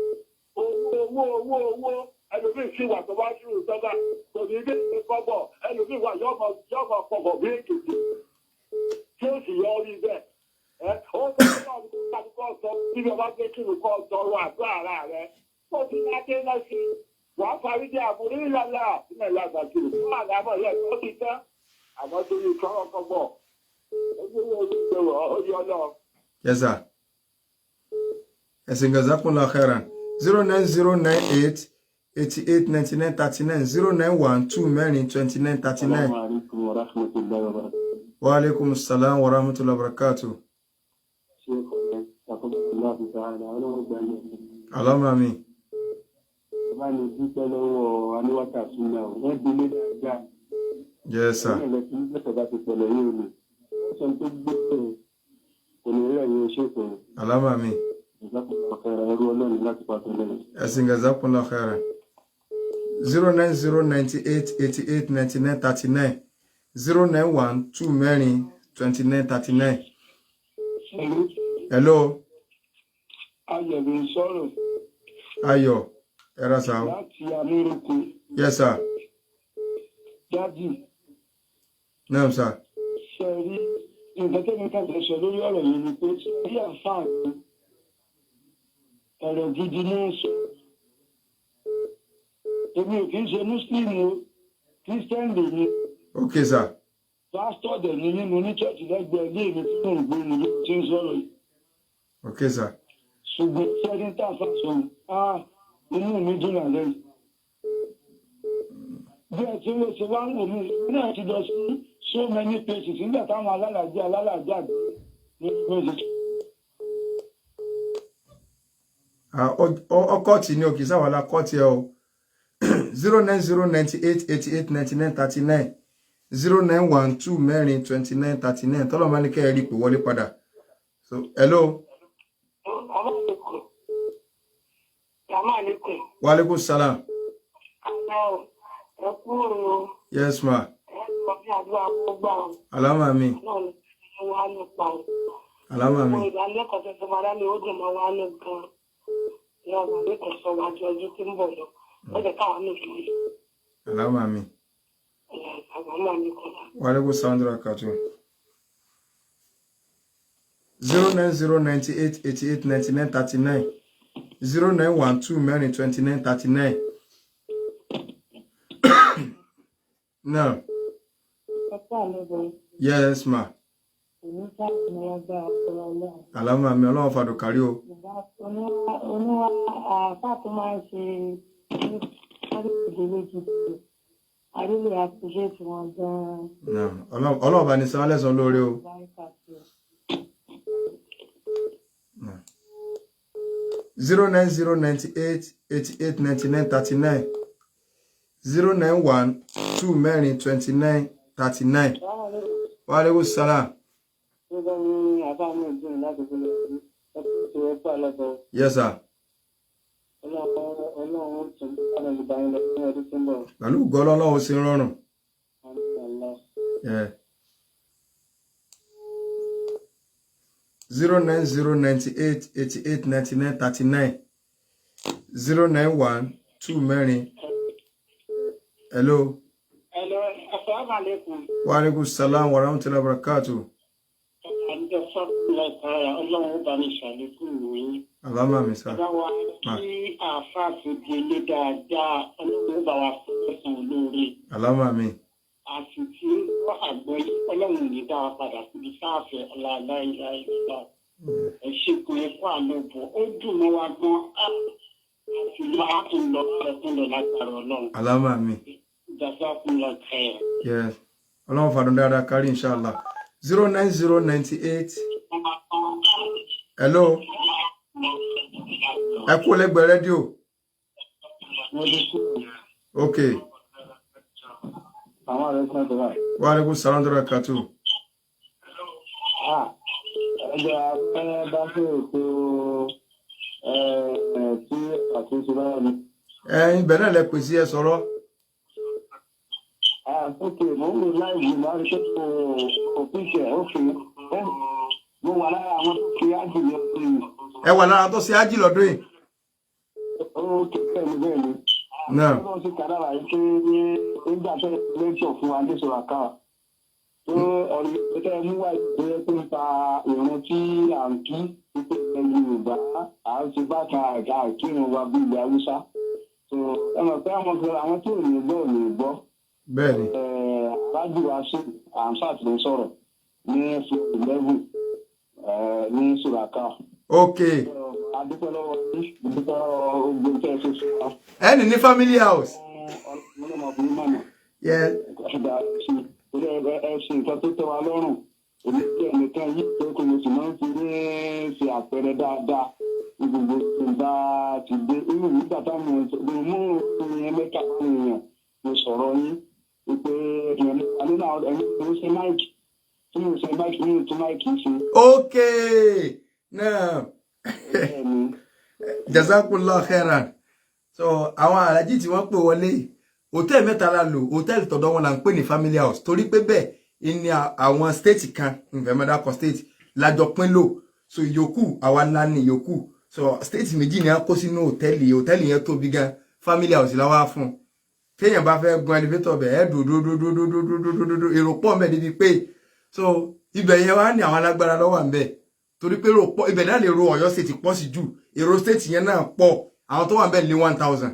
Owó ẹlòmíì sì wà tó bá ṣùrù sọ́gà kò ní ilé ìwé kọ́bọ̀ ẹlòmíì wà yọ̀bọ̀ pọ̀bọ̀ bí èkìtì tí ó sì yọ orí bẹ́ẹ̀. Ó bẹ̀rẹ̀ náà ní kọ́ sọ bí wọ́n bá gbé kírù kọ́ sọ̀rọ̀ àgbà ara rẹ̀. Ó ti ní adé lọ́sí wàá parí dé àbúrò ìlàlá ìpínlẹ̀ lágbà kírù fún àdámọ̀ yẹn tó ti tán àmọ́ tó yẹ kọ́ ọkọ̀ bọ̀. Yes sir. Ẹ̀sìn jazakumullahu khairan. 09098 88 99 39 091 2 mẹ́rin 29 39. Wa alaikum salam wa rahmatullahi wa barakatuh. Allahumma amin. Yes sir. Allahumma amin. Ẹ̀sìn jazakumullahu khairan. 09098889939 091242939. Hello. Ayọ̀ ló ń sọ̀rọ̀. Ayọ̀, ẹ̀rọ sá. Láti Amẹ́ríkà. Yes, sir. Daddy. No, sir. Ṣé rí nǹkan tó ní káàkiri sọ lórí ọ̀rọ̀ yìí ni pé rí àǹfààní ọ̀rọ̀ gidi ní sọ. Èmi ò kì í ṣe Muslim o, Christian lè ní. Okay, sir. Pásítọ̀ dẹ̀ ni nínú ní church lẹ́gbẹ̀ẹ́ ilé mi tí mò ń gbé ni tí ń sọ̀rọ̀ yìí. Okay, sir. Ṣùgbọ́n tí ẹni tá a fà sọ̀rọ̀, inú mi dùn àlẹ́ yìí. Bí ẹ ti lè ṣe wá ń wò mí, náà ti lọ sí so many places nígbà táwọn alálàájá ní méjì. Ọkọ̀ tí ní òkè sáwàlá kọ́ tí ẹ o. 09098889939 091242939. Tọ́lọ̀ máa ní kẹ́ ẹ rí pé wọlé padà. So, hello. Wa alaikum salam. Yes, ma. Alama mi. Alama mi. Alama mi. Wa alaikum salam rakatu. 09098889939 091242939. No. Yes, ma. Alama mi Ọlọ́run fàdù kárí o. Ọlọ́run bá ní san lẹ́san lórí o. 09098889939 091242939. Wa alaikum salam. Yes, sir. Pẹ̀lú gọ́lọ́ Ọlọ́run sí rọrùn. Yeah. 09098889939 091242939. Hello. Hello, assalamu alaikum. Wa alaikum salam wa rahmatullahi wa barakatuh. Ọlọ́run bá mi ṣàlékún ìròyìn. Alama mi sá. Báwa tí àáfàá fi di ilé dáadáa, Ọlọ́run bá wa fún ẹ̀sán olóore. Alama mi. Àti tí ó àgbọ̀ Ọlọ́run ní dá wa padà síbi sáàfẹ̀ ọ̀làláìlá ìgbà. Ẹ ṣe kò yẹ fún àlọ́bọ̀. Ó dùn mọ́ wa gan. Àti máa tún lọ ẹkún lọ lágbára Ọlọ́run. Alama mi. Jazakumullahu khairan. Yes. Ọlọ́run fàdùn dáadáa kárí inshallah. 09098. Hello. Ẹ kú lẹ́gbẹ̀ẹ́ rédíò. Okay. Àwọn ọ̀rẹ́ kan tó wà. Wa alaikum salam wa barakatuh. Ẹgbẹ́ abẹ́rẹ́ bá fẹ́ ètò tí àtúnṣe báyọ̀ ni. Ibẹ̀ náà lẹ pè sí ẹ sọ̀rọ̀. Ókè, mo ń lò láìwé máa ń ṣe òfíìsì òfin. Mo wà lára àwọn tó fi ájì lọ sí i. Ẹ wà lára tó ṣe ájì lọ́dún yìí. Ó kékeré mi bẹ́ẹ̀ ni. Náà. Wọ́n ti kàdára yìí pé ní ìgbà tó lẹ́tọ̀ fún wa ní Sòràká. Tó ọ̀rọ̀ tẹ́ mú wá ìgbé tó ń ta ìrun tí à ń kí wípé Yorùbá à ń ti bá kan àga ìkírun wa bí ilẹ̀ Haúsá. So ẹ mọ̀ pé àwọn tí ò ní gbọ́ ò ní gbọ́. Bẹ́ẹ̀ni. Rájú wa sí àǹsàtì ló sọ̀rọ̀ ní fún 11 ní Sòràká. Okay. Adúpẹ́ lọ́wọ́ ogun tẹ́ ṣe fún wa. Ẹni ní family house. Ọlọ́mọbìnrin mọ̀nà. Yeah. Ẹ̀sìn nǹkan tó tẹ́ wa lọ́rùn. Èmi jẹ́ ẹnìkan yìí pé kò mo sì máa ń fi ní ṣe àpẹẹrẹ dáadáa. Gbogbo ìgbà ti dé inú nígbà táwọn èèyàn mú ìyẹn mẹ́ta fún èèyàn mo sọ̀rọ̀ yín wípé èèyàn nínú àwọn ẹni tó ń ṣe máìkì tí mo ṣe máìkì nínú tó máìkì ṣe. Okay. Now. Jazakallah khairan. so àwọn alájì tí wọ́n pè wọlé hòtẹ́ẹ̀lì mẹ́ta la lò hòtẹ́ẹ̀lì tọ̀dọ̀ wọn là ń pè ní family house torí pé bẹ́ẹ̀ ní àwọn state kan ìfẹ̀mẹ́dàkọ̀ state lájọ pín lò so ìyókù àwa ńlá ní ìyókù so state méjì ni a kó sínú hòtẹ́ẹ̀lì yẹn tóbi gan family house la wá fún téèyàn bá fẹ́ gun elevator bẹ̀ ẹ́ dòdòdòdòdòdòdòdòdò èrò pọ̀ mẹ́ débi pé so ibẹ̀ yẹn wá ní àwọn alágbára lọ́wọ́ ń bẹ̀ torí pé èrò pọ̀ ibẹ̀ náà lè ro Ọ̀yọ́ state pọ̀ sí jù èrò state yẹn náà pọ̀ àwọn tó wà ń bẹ̀ lé 1000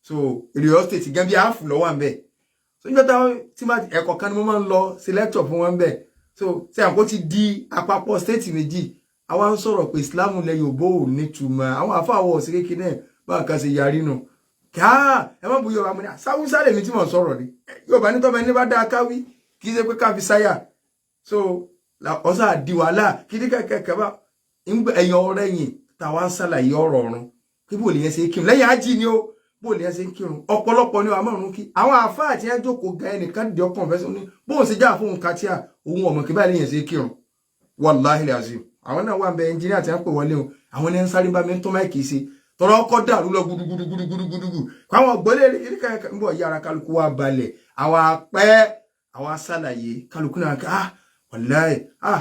so èrò Ọ̀yọ́ state gan bí àáfù lọ́wọ́ ń bẹ̀ so nígbà táwọn tí máa ẹ̀kọ́ kan ni mo máa ń lọ sí lecture fún wọn bẹ̀ so ṣé àpò ti di àpapọ̀ state méjì àwa ń sọ̀rọ̀ pé Islam lẹ Yorùbá ò ní túmọ̀ àwọn àfáàwọ̀ ọ̀sẹ̀ kékeré náà báwọn kan ṣe yarí nù káà ẹ má bu Yorùbá mo ní sáwúsá lèmi tí mò ń sọ̀rọ̀ ni Yorùbá ní tọ́mọ ẹni bá dáa káwí kì í ṣe pé ká fi sáyà so ọ̀sà di wàhálà kí ní kẹ̀kẹ́ bá ẹ̀yàn ọ̀rẹ́ yìí táwa ń ṣàlàyé ọ̀rọ̀ ọ̀run kí bó lè yẹn ṣe kírun lẹ́yìn ájì ni ó bó lè yẹn ṣe kírun ọ̀pọ̀lọpọ̀ ni wàá mọ̀rún kí àwọn àfáà tí wọ́n jókòó gan ẹnìkan dì ọkàn fẹ́ sọ ní bóun ṣe já fóun katia òun ọmọ kí báyìí lè yẹn ṣe kírun wàláhì azim àwọn náà wà ń bẹ ẹnjìníà tí wọ́n pè wọlé o àwọn ẹni ń sáré bá mi ń tó máìkì sí tọrọ ọkọ dàrú lọ gudugudugudugudugudu káwọn gbọlé ń bọ̀ yára kálukú wa balẹ̀ àwọn apẹ́ àwọn asálàyé kálukú náà ká wàláhì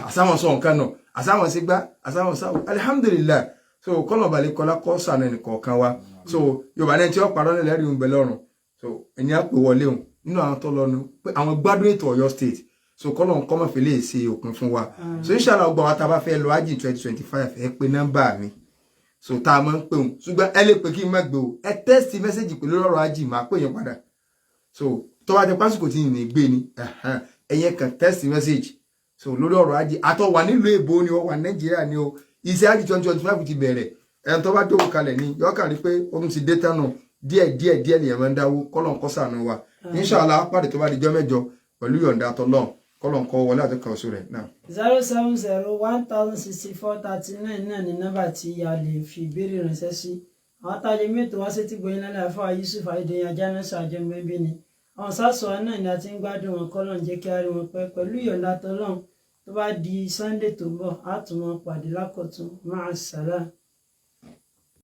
àsáwọn sọ nǹkan náà àsáwọn sí gbá àsáwọn sáwọ alihamdulilayi so kọlọ balẹ̀ kọlá kọ sànù ẹnìkọ̀ọ̀kan wa so Yorùbá náà tí wọ́n parọ́ nílẹ̀ rí ń bẹ lọ́rùn so ẹni á pè wọlé o nínú àwọn tó lọ́nu pé àwọn gbádùn ètò Ọ̀yọ́ state so kọlọ ń kọ́mọ̀ fi lè ṣe òpin fún wa so inshallah ọgbà wa tá a bá fẹ́ lọ ájì 2025 ẹ pé nọ́mbà mi so tá a máa ń pè wọn ṣùgbọ́n ẹ lè pè kí n má gbé o ẹ tẹ́sítì mẹ́sẹ̀jì pẹ̀lú ọ̀rọ̀ ájì máa pè yẹn padà so tó bá jẹ pásìkò tí ì ní gbé ni ẹ̀yẹn kan tẹ́sítì mẹ́sẹ̀jì so lórí ọ̀rọ̀ ájì àtọ̀ wà nílùú èbó ni ó wà Nàìjíríà ni ó iṣẹ́ ájì 2025 ti bẹ̀rẹ̀ ẹni tó bá jókòó kalẹ̀ ni yọ kàn rí pé òun ti dé tánu díẹ̀ nìyẹn máa ń dáwó kọ́lọ̀ ń kọ́ sànù wa inshallah pàdé tó bá di jọ́ mẹ́jọ pẹ̀lú yọ̀ǹda tọ́lọ́ kọ́lọ̀ ń kọ́ wọlé àti kan oṣù rẹ̀ náà. 070-1064-39 náà ni nọ́mbà tí a lè fi ìbéèrè ránṣẹ́ sí àwọn tájẹ mẹ́tò wá sí ti gbóyin lálẹ́ àfọwà Yusuf Adéyẹyẹ ajánásà àjẹmọ́bí ni àwọn sásùwà náà ni a ti ń gbádùn wọn kọ́lọ̀ ń jẹ́ kí a rí wọn pẹ́ pẹ̀lú yọ̀ǹda tọ́lọ́ tó bá di Sunday tó ń bọ̀ á tún wọn pàdé lákọ̀tún máa sàlá.